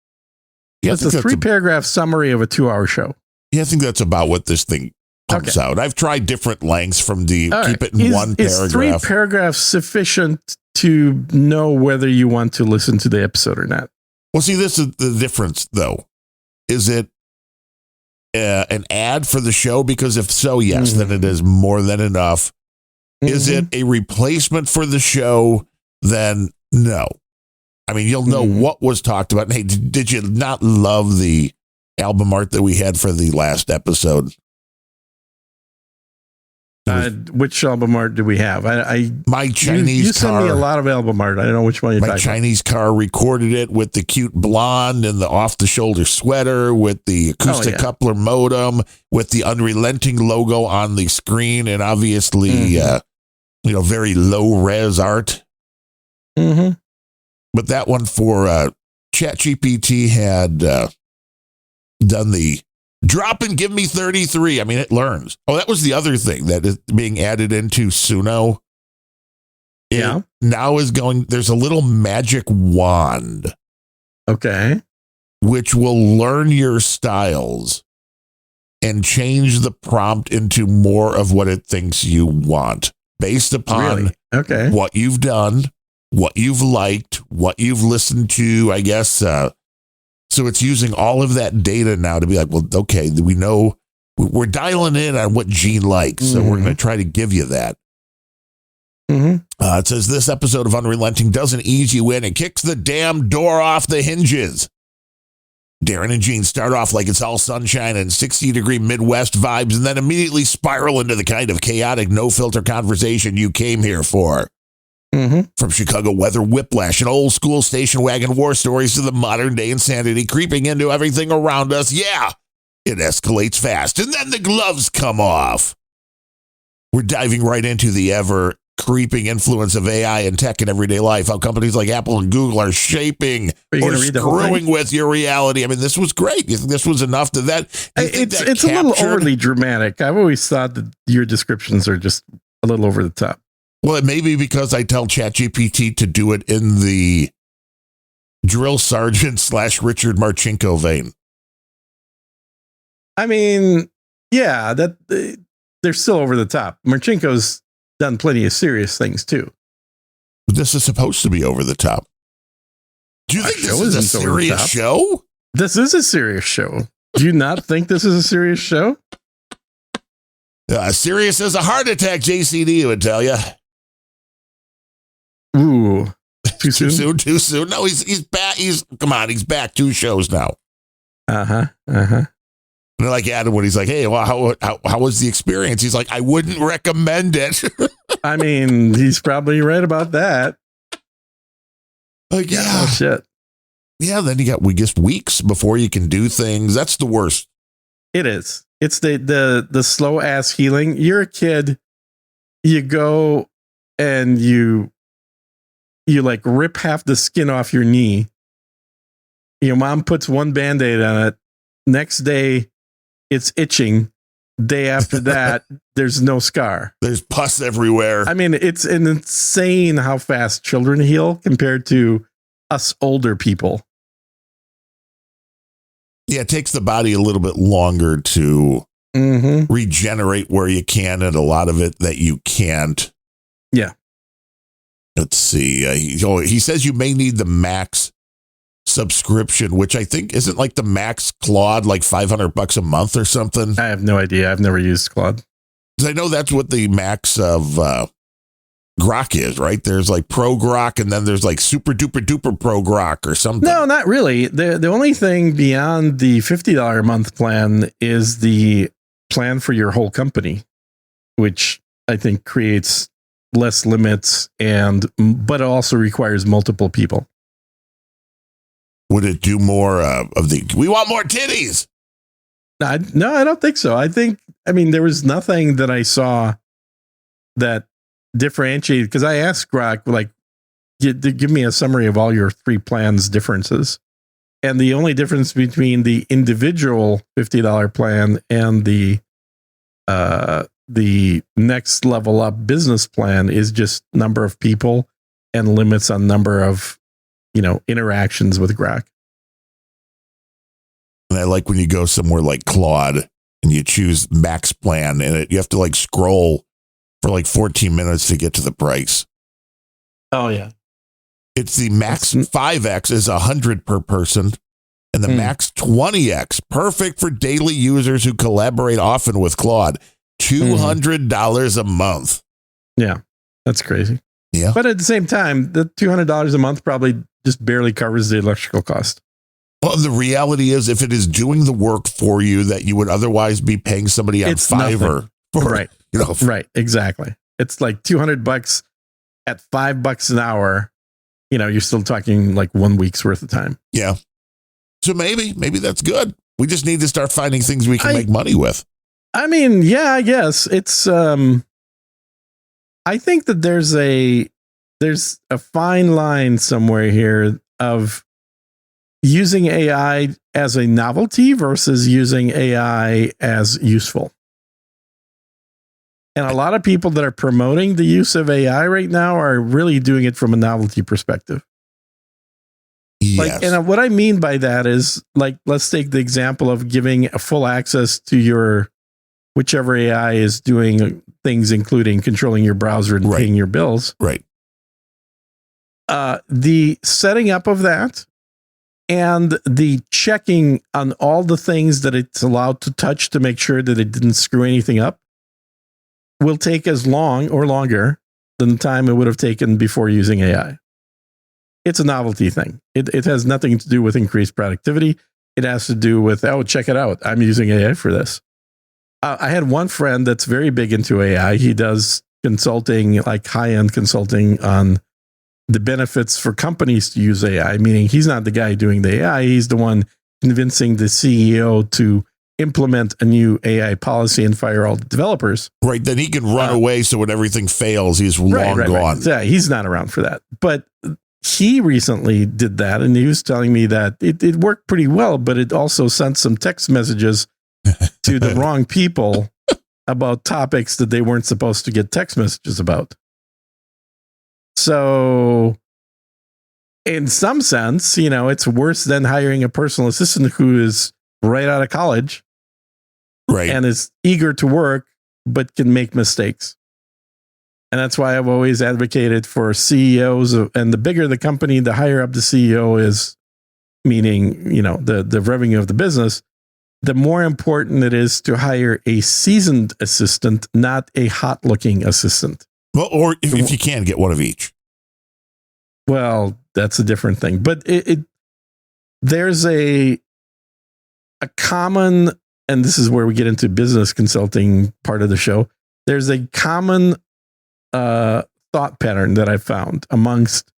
Yeah, it's a 3-paragraph summary of a 2-hour show. Yeah, I think that's about what this thing comes out. I've tried different lengths from the keep it in one paragraph. Is 3 paragraphs sufficient to know whether you want to listen to the episode or not? Well, see, this is the difference, though. Is it an ad for the show? Because if so, yes, then it is more than enough. Is it a replacement for the show? Then no. I mean, you'll know what was talked about. And hey, did you not love the album art that we had for the last episode? Which album art do we have? My Chinese car. You sent me a lot of album art. I don't know which one you're talking about. My Chinese car recorded it with the cute blonde and the off-the-shoulder sweater, with the acoustic coupler modem, with the Unrelenting logo on the screen, and obviously, very low-res art. Mm-hmm. But that one for ChatGPT had done the drop and give me 33. I mean, it learns. Oh, that was the other thing that is being added into Suno. Yeah. Now there's a little magic wand. Okay. Which will learn your styles and change the prompt into more of what it thinks you want based upon what you've done, what you've liked, what you've listened to, I guess. So it's using all of that data now to be like, well, okay, we know we're dialing in on what Gene likes. So we're going to try to give you that. It says this episode of Unrelenting doesn't ease you in. It kicks the damn door off the hinges. Darren and Gene start off like it's all sunshine and 60-degree Midwest vibes and then immediately spiral into the kind of chaotic, no-filter conversation you came here for. From Chicago weather whiplash and old school station wagon war stories to the modern day insanity creeping into everything around us. Yeah, it escalates fast. And then the gloves come off. We're diving right into the ever creeping influence of AI and tech in everyday life. How companies like Apple and Google are shaping or screwing with your reality. I mean, this was great. You think this was enough to that? It's a little overly dramatic. I've always thought that your descriptions are just a little over the top. Well, it may be because I tell ChatGPT to do it in the drill sergeant / Richard Marchenko vein. I mean, yeah, that they're still over the top. Marchenko's done plenty of serious things too. This is supposed to be over the top. Do you think this is a serious show? This is a serious show. Do you not think this is a serious show? Serious as a heart attack, JCD would tell you. Ooh, too soon? Too soon. No, he's back. He's back 2 shows now. And they're like Adam when he's like, hey, well, how was the experience? He's like, I wouldn't recommend it. I mean, he's probably right about that. Like, yeah. Oh, shit. Yeah, then we just weeks before you can do things. That's the worst. It is. It's the slow ass healing. You're a kid. You go and you like rip half the skin off your knee. Your mom puts one Band-Aid on it. Next day, it's itching. Day after that, there's no scar. There's pus everywhere. I mean, it's insane how fast children heal compared to us older people. Yeah, it takes the body a little bit longer to regenerate where you can, and a lot of it that you can't. Yeah. Let's see. He says you may need the max subscription, which I think isn't like the max Claude, like $500 a month or something. I have no idea. I've never used Claude. Because I know that's what the max of Grok is, right? There's like Pro Grok, and then there's like Super Duper Duper Pro Grok or something. No, not really. The only thing beyond the $50 a month plan is the plan for your whole company, which I think creates less limits but it also requires multiple people. Would it do more we want more titties? No, I don't think so. I mean, there was nothing that I saw that differentiated, because I asked Grok, like, give me a summary of all your 3 plans differences. And the only difference between the individual $50 plan and the next level up business plan is just number of people and limits on number of, interactions with Grok. And I like when you go somewhere like Claude and you choose max plan, and you have to like scroll for like 14 minutes to get to the price. Oh yeah. It's the max 5X is 100 per person, and the max 20X, perfect for daily users who collaborate often with Claude, $200 a month. Yeah, that's crazy. Yeah. But at the same time, the $200 a month probably just barely covers the electrical cost. Well, the reality is, if it is doing the work for you that you would otherwise be paying somebody on Fiverr. Right. Right. Exactly. It's like $200 at $5 an hour. You're still talking like 1 week's worth of time. Yeah. So maybe that's good. We just need to start finding things we can make money with. I mean, yeah, I guess it's, I think that there's a fine line somewhere here of using AI as a novelty versus using AI as useful. And a lot of people that are promoting the use of AI right now are really doing it from a novelty perspective. Yes. And what I mean by that is, like, let's take the example of giving full access to your whichever AI is doing things, including controlling your browser and paying your bills. Right. The setting up of that and the checking on all the things that it's allowed to touch to make sure that it didn't screw anything up will take as long or longer than the time it would have taken before using AI. It's a novelty thing. It has nothing to do with increased productivity. It has to do with, check it out, I'm using AI for this. I had one friend that's very big into AI. He does consulting, like high-end consulting on the benefits for companies to use AI, meaning he's not the guy doing the AI. He's the one convincing the CEO to implement a new AI policy and fire all the developers. Right. Then he can run away. So when everything fails, he's long gone. Right. Yeah, he's not around for that. But he recently did that. And he was telling me that it worked pretty well, but it also sent some text messages to the wrong people about topics that they weren't supposed to get text messages about. So in some sense, it's worse than hiring a personal assistant who is right out of college. Right. And is eager to work, but can make mistakes. And that's why I've always advocated for CEOs. And the bigger the company, the higher up the CEO is, meaning, the revenue of the business, the more important it is to hire a seasoned assistant, not a hot-looking assistant. Well, or if you can, get one of each. Well, that's a different thing. But there's a common, and this is where we get into business consulting part of the show. There's a common thought pattern that I've found amongst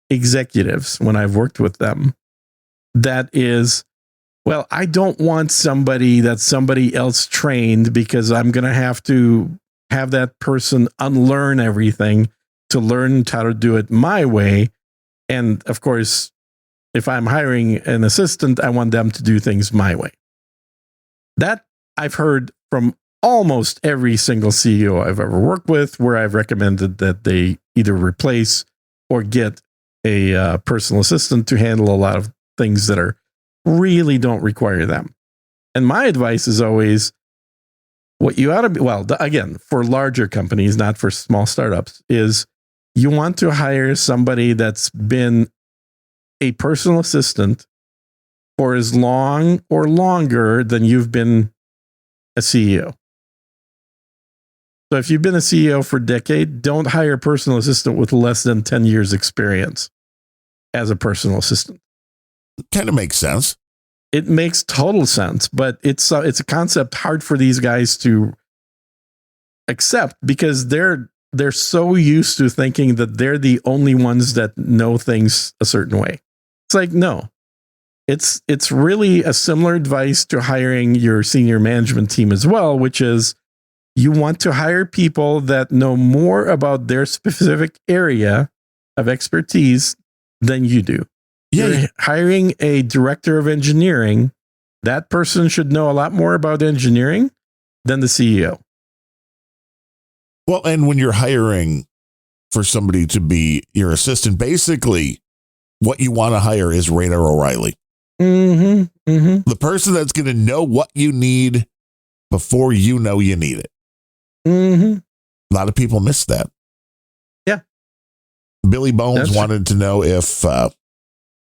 executives when I've worked with them. That is, well, I don't want somebody that's somebody else trained, because I'm going to have that person unlearn everything to learn how to do it my way. And of course, if I'm hiring an assistant, I want them to do things my way. That I've heard from almost every single CEO I've ever worked with, where I've recommended that they either replace or get a personal assistant to handle a lot of things that really don't require them. And my advice is always, what you ought to be, again, for larger companies, not for small startups, is you want to hire somebody that's been a personal assistant for as long or longer than you've been a CEO. So if you've been a CEO for a decade, don't hire a personal assistant with less than 10 years experience as a personal assistant. Kind of makes sense. It makes total sense, but it's a concept hard for these guys to accept, because they're so used to thinking that they're the only ones that know things a certain way. It's like, no, it's really a similar advice to hiring your senior management team as well, which is, you want to hire people that know more about their specific area of expertise than you do. Yeah. You're hiring a director of engineering. That person should know a lot more about engineering than the CEO. Well, and when you're hiring for somebody to be your assistant, basically what you want to hire is Radar O'Reilly. Mm-hmm. Mm-hmm. The person that's going to know what you need before you know you need it. Mm-hmm. A lot of people miss that. Yeah. Billy Bones wanted to know if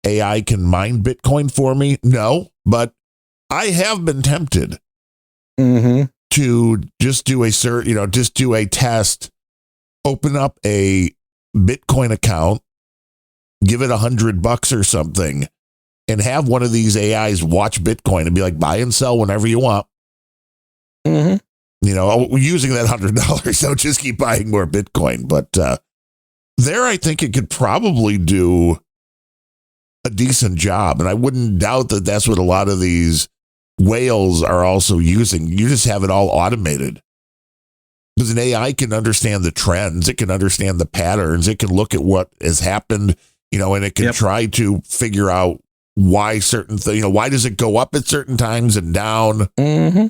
AI can mine Bitcoin for me. No, but I have been tempted to just do just do a test, open up a Bitcoin account, give it $100 or something, and have one of these AIs watch Bitcoin and be like, buy and sell whenever you want. Mm-hmm. Using that $100, don't just keep buying more Bitcoin. But there, I think it could probably do a decent job. And I wouldn't doubt that that's what a lot of these whales are also using. You just have it all automated. Because an AI can understand the trends. It can understand the patterns. It can look at what has happened, and it can try to figure out why certain things, why does it go up at certain times and down? Mm-hmm.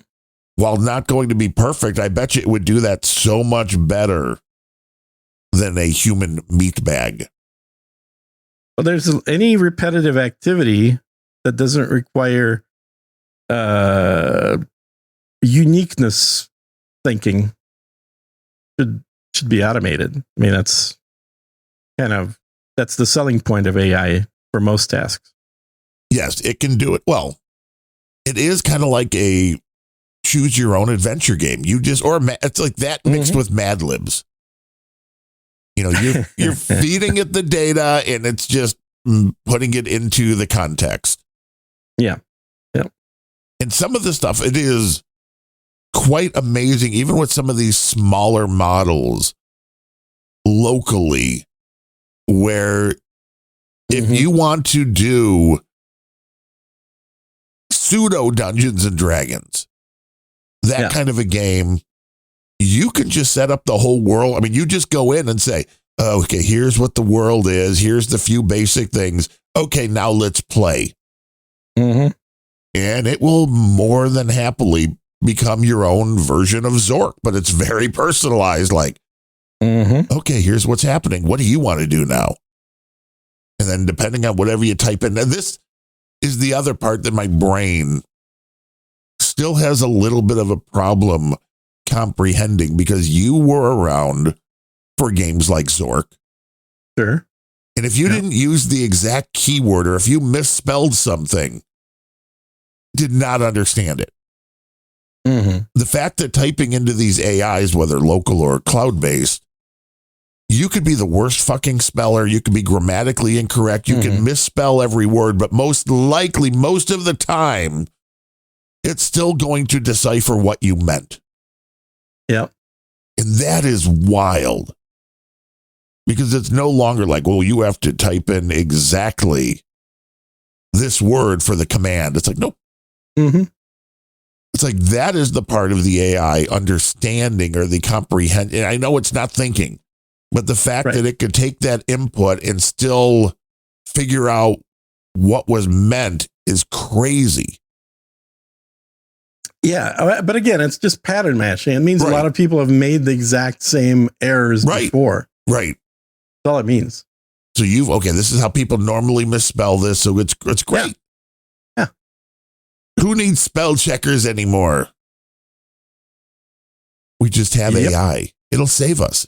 While not going to be perfect, I bet you it would do that so much better than a human meat bag. Well, there's any repetitive activity that doesn't require uniqueness thinking should be automated. I mean, that's the selling point of AI for most tasks. Yes, it can do it. Well, it is kind of like a choose your own adventure game. It's like that mixed with Mad Libs. You're feeding it the data and it's just putting it into the context. Yeah. Yeah. And some of the stuff, it is quite amazing, even with some of these smaller models locally, where if you want to do pseudo Dungeons and Dragons, that kind of a game, you can just set up the whole world. I mean, you just go in and say, oh, okay, here's what the world is. Here's the few basic things. Okay, now let's play. Mm-hmm. And it will more than happily become your own version of Zork, but it's very personalized. Like, okay, here's what's happening. What do you want to do now? And then depending on whatever you type in, and this is the other part that my brain still has a little bit of a problem comprehending, because you were around for games like Zork. Sure. And if you didn't use the exact keyword or if you misspelled something, did not understand it. Mm-hmm. The fact that typing into these AIs, whether local or cloud-based, you could be the worst fucking speller. You could be grammatically incorrect. You can misspell every word, but most likely, most of the time, it's still going to decipher what you meant. Yep. And that is wild. Because it's no longer like, well, you have to type in exactly this word for the command. It's like, nope. Mm-hmm. It's like that is the part of the AI understanding or the comprehension. I know it's not thinking, but the fact that it could take that input and still figure out what was meant is crazy. Yeah, but again, it's just pattern matching. It means a lot of people have made the exact same errors before. Right. That's all it means. So this is how people normally misspell this, so it's great. Yeah. Who needs spell checkers anymore? We just have AI. It'll save us.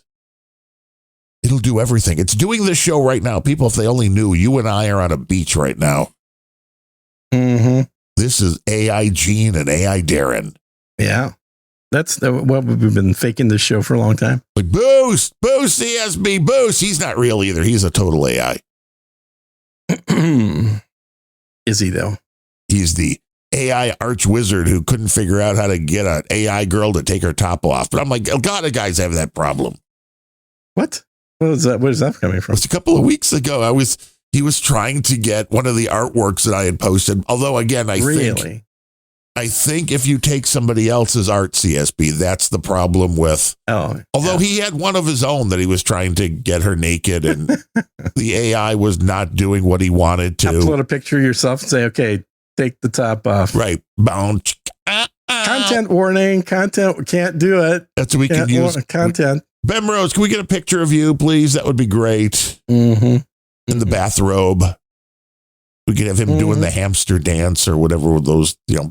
It'll do everything. It's doing this show right now. People, if they only knew, you and I are on a beach right now. Mm-hmm. This is AI Gene and AI Darren. Yeah. That's we've been faking this show for a long time. Like, boost, CSB, boost. He's not real either. He's a total AI. Is he, though? He's the AI arch wizard who couldn't figure out how to get an AI girl to take her top off. But I'm like, a lot of guys have that problem. What? Where is that coming from? It was a couple of weeks ago. He was trying to get one of the artworks that I had posted. Although, again, I think if you take somebody else's art, CSB, that's the problem with. Although he had one of his own that he was trying to get her naked, and the AI was not doing what he wanted to. Upload a picture of yourself and say, "Okay, take the top off." Right. Content warning. Content can't do it. That's what we can use. Content. Ben Rose, can we get a picture of you, please? That would be great. Mm-hmm. In the bathrobe. We could have him doing the hamster dance or whatever with those, do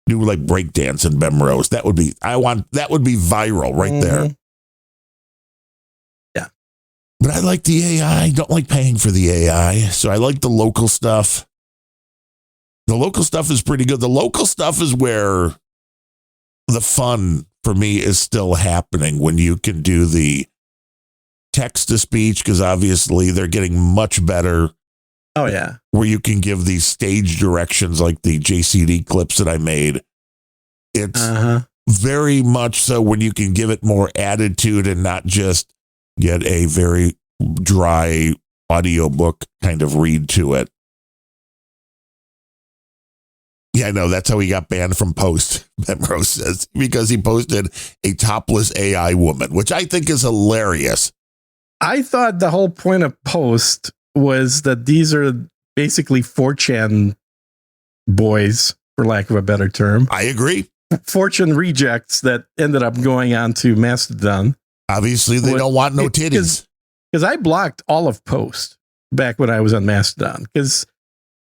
like break dance in Ben Rose. That would be viral right there. Yeah. But I like the AI. I don't like paying for the AI. So I like the local stuff. The local stuff is pretty good. The local stuff is where the fun for me is still happening, when you can do the text to speech, because obviously they're getting much better. Oh, yeah. Where you can give these stage directions like the JCD clips that I made. It's very much so when you can give it more attitude and not just get a very dry audiobook kind of read to it. Yeah, I know. That's how he got banned from Post, Ben Rose says, because he posted a topless AI woman, which I think is hilarious. I thought the whole point of Post was that these are basically 4chan boys, for lack of a better term. I agree. Fortune rejects that ended up going on to Mastodon. Obviously, they don't want no titties. Because I blocked all of Post back when I was on Mastodon. Because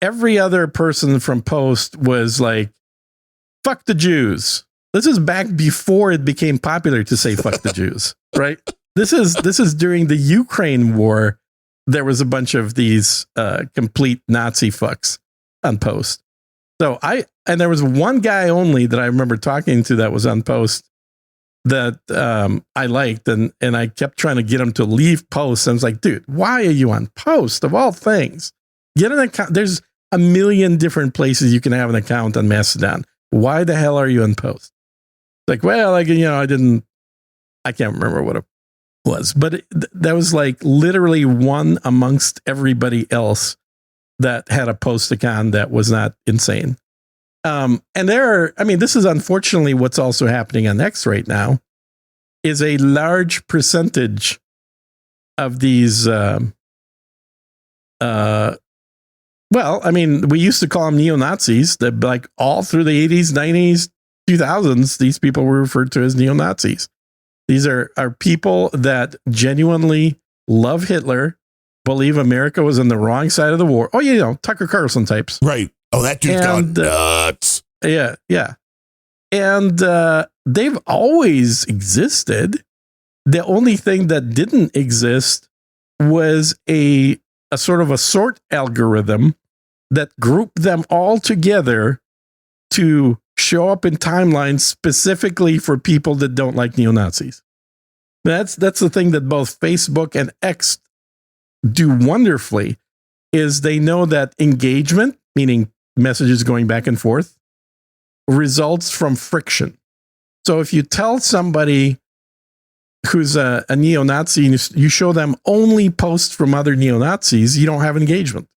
every other person from Post was like, fuck the Jews. This is back before it became popular to say fuck the Jews, right? This is during the Ukraine war. There was a bunch of these complete Nazi fucks on Post. So and there was one guy only that I remember talking to that was on Post that I liked, and I kept trying to get him to leave Post. I was like, dude, why are you on Post of all things? Get an account. There's a million different places you can have an account on Mastodon. Why the hell are you on Post? Like, well, I can't remember what it was, but that was like literally one amongst everybody else that had a Post account that was not insane. And this is unfortunately what's also happening on X right now, is a large percentage of these, we used to call them neo-Nazis, that like all through the 80s, 90s, 2000s, these people were referred to as neo-Nazis. These are people that genuinely love Hitler, believe America was on the wrong side of the war. Oh, Tucker Carlson types. Right. Oh, that dude's gone nuts. Yeah. And they've always existed. The only thing that didn't exist was a sort of a sort algorithm that grouped them all together to show up in timelines specifically for people that don't like neo-Nazis. That's the thing that both Facebook and X do wonderfully, is they know that engagement, meaning messages going back and forth, results from friction. So if you tell somebody who's a neo-Nazi and you show them only posts from other neo-Nazis, you don't have engagement.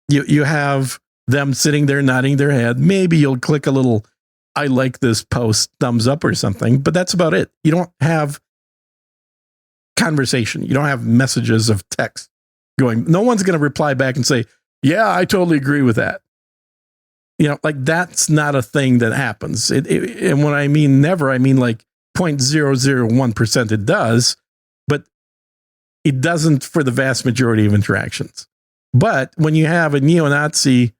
You have them sitting there nodding their head. Maybe you'll click a little, I like this post, thumbs up or something, but that's about it. You don't have conversation. You don't have messages of text going. No one's going to reply back and say, yeah, I totally agree with that. Like that's not a thing that happens. And when I mean never, I mean like 0.001% it does, but it doesn't for the vast majority of interactions. But when you have a neo-Nazi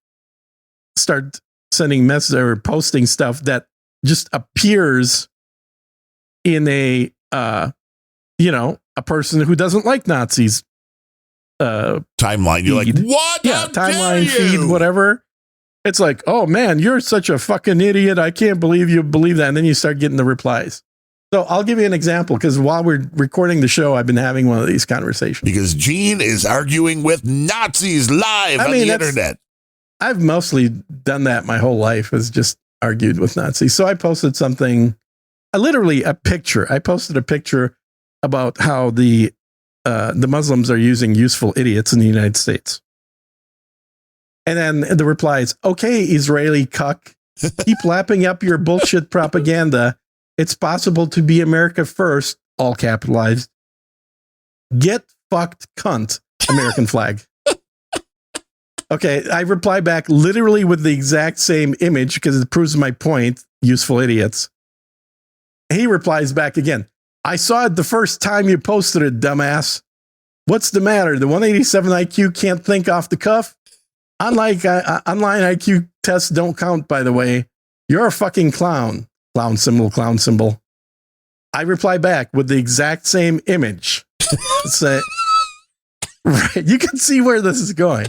start sending messages or posting stuff that just appears in a person who doesn't like Nazis timeline, you're like, what? Yeah, timeline feed, whatever. It's like, oh man, you're such a fucking idiot. I can't believe you believe that. And then you start getting the replies. So I'll give you an example, because while we're recording the show, I've been having one of these conversations. Because Gene is arguing with Nazis live on the internet. I've mostly done that my whole life, is just argued with Nazis. So I posted something, literally a picture. I posted a picture about how the Muslims are using useful idiots in the United States. And then the reply is, okay, Israeli cuck, keep lapping up your bullshit propaganda. It's possible to be America first, all capitalized. Get fucked, cunt, American flag. Okay, I reply back literally with the exact same image because it proves my point, useful idiots. He replies back again, I saw it the first time you posted it, dumbass. What's the matter? The 187 IQ can't think off the cuff? Unlike online IQ tests don't count, by the way. You're a fucking clown. Clown symbol. I reply back with the exact same image. Say, right, you can see where this is going.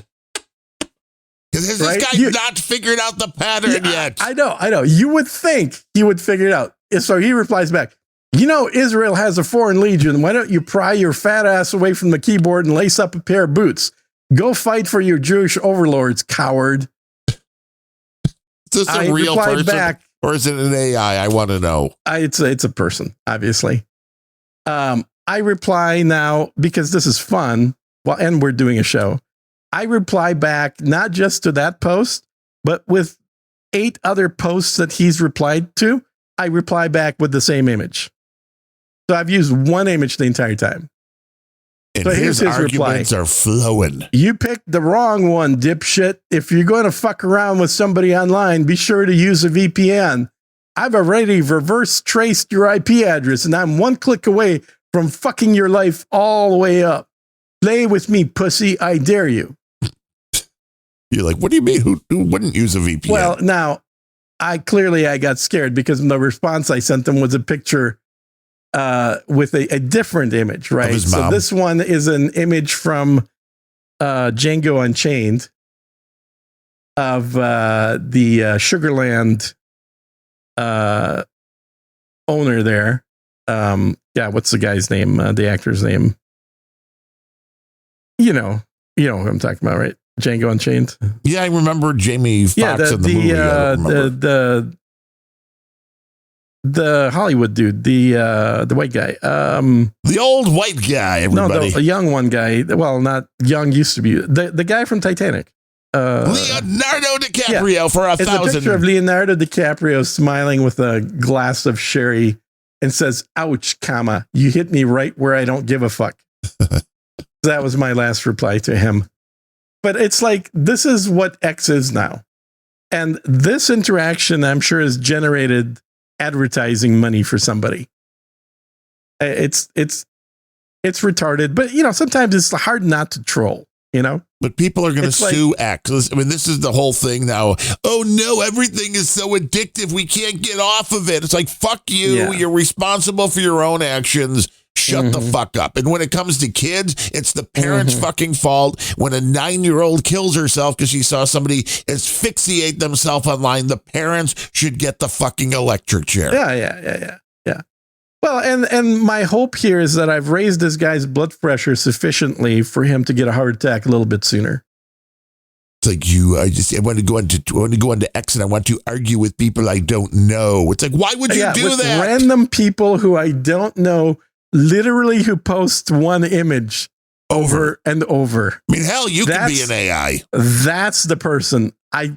Because this guy's not figured out the pattern yet. I know. You would think he would figure it out. So he replies back, Israel has a foreign legion. Why don't you pry your fat ass away from the keyboard and lace up a pair of boots? Go fight for your Jewish overlords, coward. Is this a real person? Back, or is it an AI? I want to know. It's a person, obviously. I reply now, because this is fun, and we're doing a show. I reply back not just to that post, but with 8 other posts that he's replied to. I reply back with the same image. So I've used one image the entire time. And so his arguments reply. Are flowing. You picked the wrong one, dipshit. If you're going to fuck around with somebody online, be sure to use a VPN. I've already reverse traced your IP address, and I'm one click away from fucking your life all the way up. Play with me, pussy. I dare you. You're like, what do you mean? Who wouldn't use a VPN? Well, now, I got scared because the response I sent them was a picture with a different image, right? So this one is an image from Django Unchained of the Sugarland owner there. What's the guy's name? The actor's name? You know what I'm talking about, right? Django Unchained. Yeah, I remember Jamie Foxx in the movie. The Hollywood dude, the white guy, the old white guy. Everybody, no, the young one guy. Well, not young, used to be the guy from Titanic. Leonardo DiCaprio for 1,000. It's a picture of Leonardo DiCaprio smiling with a glass of sherry and says, "Ouch, comma, you hit me right where I don't give a fuck." That was my last reply to him. But it's like, this is what X is now. And this interaction, I'm sure, has generated advertising money for somebody. It's retarded, but sometimes it's hard not to troll, But people are going to sue X. I mean, this is the whole thing now. Oh no, everything is so addictive. We can't get off of it. It's like, fuck you. Yeah. You're responsible for your own actions. Shut the fuck up. And when it comes to kids, it's the parents' fucking fault. When a 9-year-old kills herself because she saw somebody asphyxiate themselves online, the parents should get the fucking electric chair. Yeah. Well, and my hope here is that I've raised this guy's blood pressure sufficiently for him to get a heart attack a little bit sooner. It's like I want to go into X and I want to argue with people I don't know. It's like, why would you do with that? Random people who I don't know, literally who post one image over and over. I mean, hell, you can be an AI. That's the person. I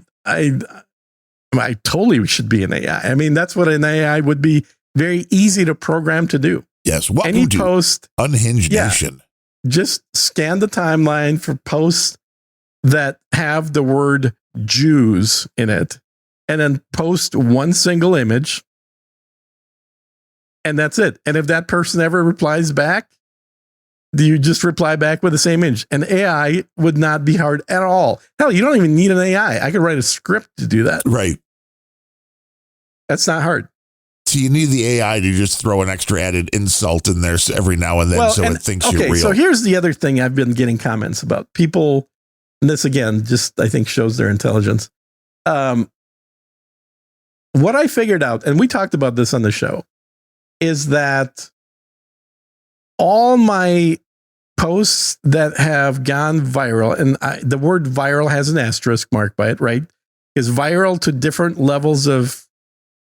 totally should be an AI. I mean, that's what an AI would be. Very easy to program to do. Yes. What any post, Unhinged Nation. Just scan the timeline for posts that have the word Jews in it, and then post one single image, and that's it. And if that person ever replies back, do you just reply back with the same image? An AI would not be hard at all. Hell, you don't even need an AI. I could write a script to do that. Right. That's not hard. So you need the AI to just throw an extra added insult in there every now and then it thinks you're real. So here's the other thing I've been getting comments about. People, and this again, just I think shows their intelligence. What I figured out, and we talked about this on the show, is that all my posts that have gone viral, and the word viral has an asterisk mark by it, right? Is viral to different levels of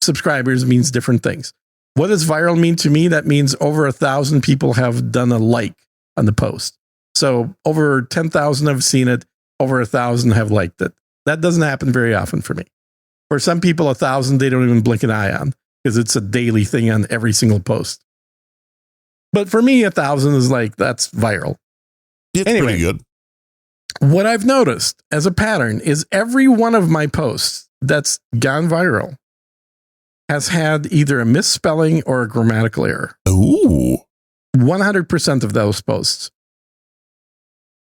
subscribers means different things. What does viral mean to me? That means over 1,000 people have done a like on the post. So over 10,000 have seen it, over 1,000 have liked it. That doesn't happen very often for me. For some people, 1,000, they don't even blink an eye on because it's a daily thing on every single post. But for me, 1,000 is like, that's viral. It's pretty good. What I've noticed as a pattern is every one of my posts that's gone viral has had either a misspelling or a grammatical error. Ooh. 100% of those posts.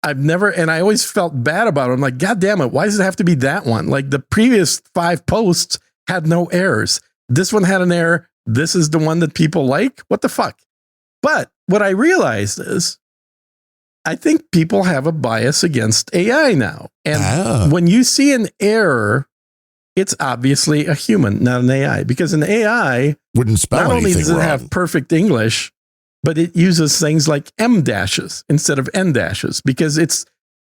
I've never, and I always felt bad about it. I'm like, God damn it, why does it have to be that one? Like the previous 5 posts had no errors. This one had an error. This is the one that people like. What the fuck? But what I realized is I think people have a bias against AI now. And when you see an error, it's obviously a human, not an AI, because an AI wouldn't spell not only does it wrong. have perfect English, but it uses things like M dashes instead of N dashes because it's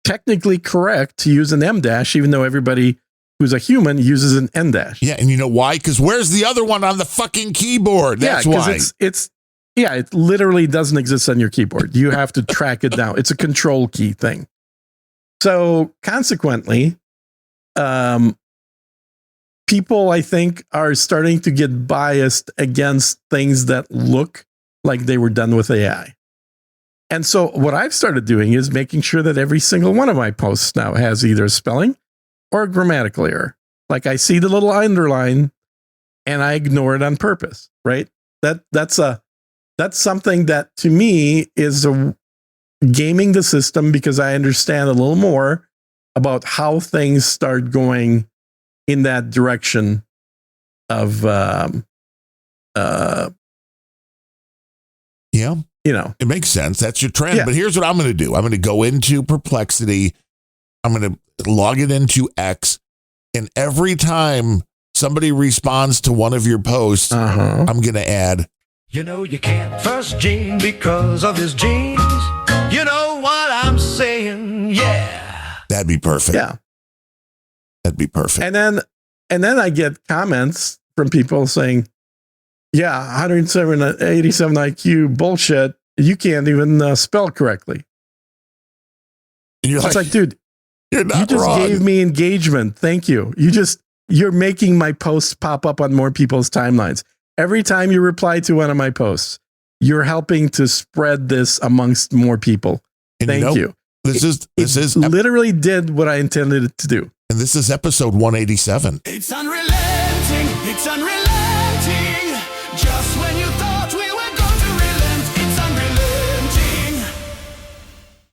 technically correct to use an M dash, even though everybody who's a human uses an N dash. Yeah, and you know why? Because where's the other one on the fucking keyboard? That's why. It literally doesn't exist on your keyboard. You have to track it down. It's a control key thing. So consequently, people, I think, are starting to get biased against things that look like they were done with AI. And so what I've started doing is making sure that every single one of my posts now has either a spelling or a grammatical error. Like I see the little underline and I ignore it on purpose, right? That's something that to me is gaming the system because I understand a little more about how things start going in that direction of, it makes sense. That's your trend. Yeah. But here's what I'm going to do. I'm going to go into Perplexity. I'm going to log it into X. And every time somebody responds to one of your posts, I'm going to add, you know you can't trust Gene because of his genes. You know what I'm saying? Yeah. That'd be perfect. Yeah. That'd be perfect. And then I get comments from people saying, yeah, 187 IQ bullshit. You can't even spell correctly. And you're it's like, dude, you just gave me engagement. Thank you. You're making my posts pop up on more people's timelines. Every time you reply to one of my posts, you're helping to spread this amongst more people. And Thank you. This is literally did what I intended it to do. And this is episode 187. It's unrelenting. It's unrelenting.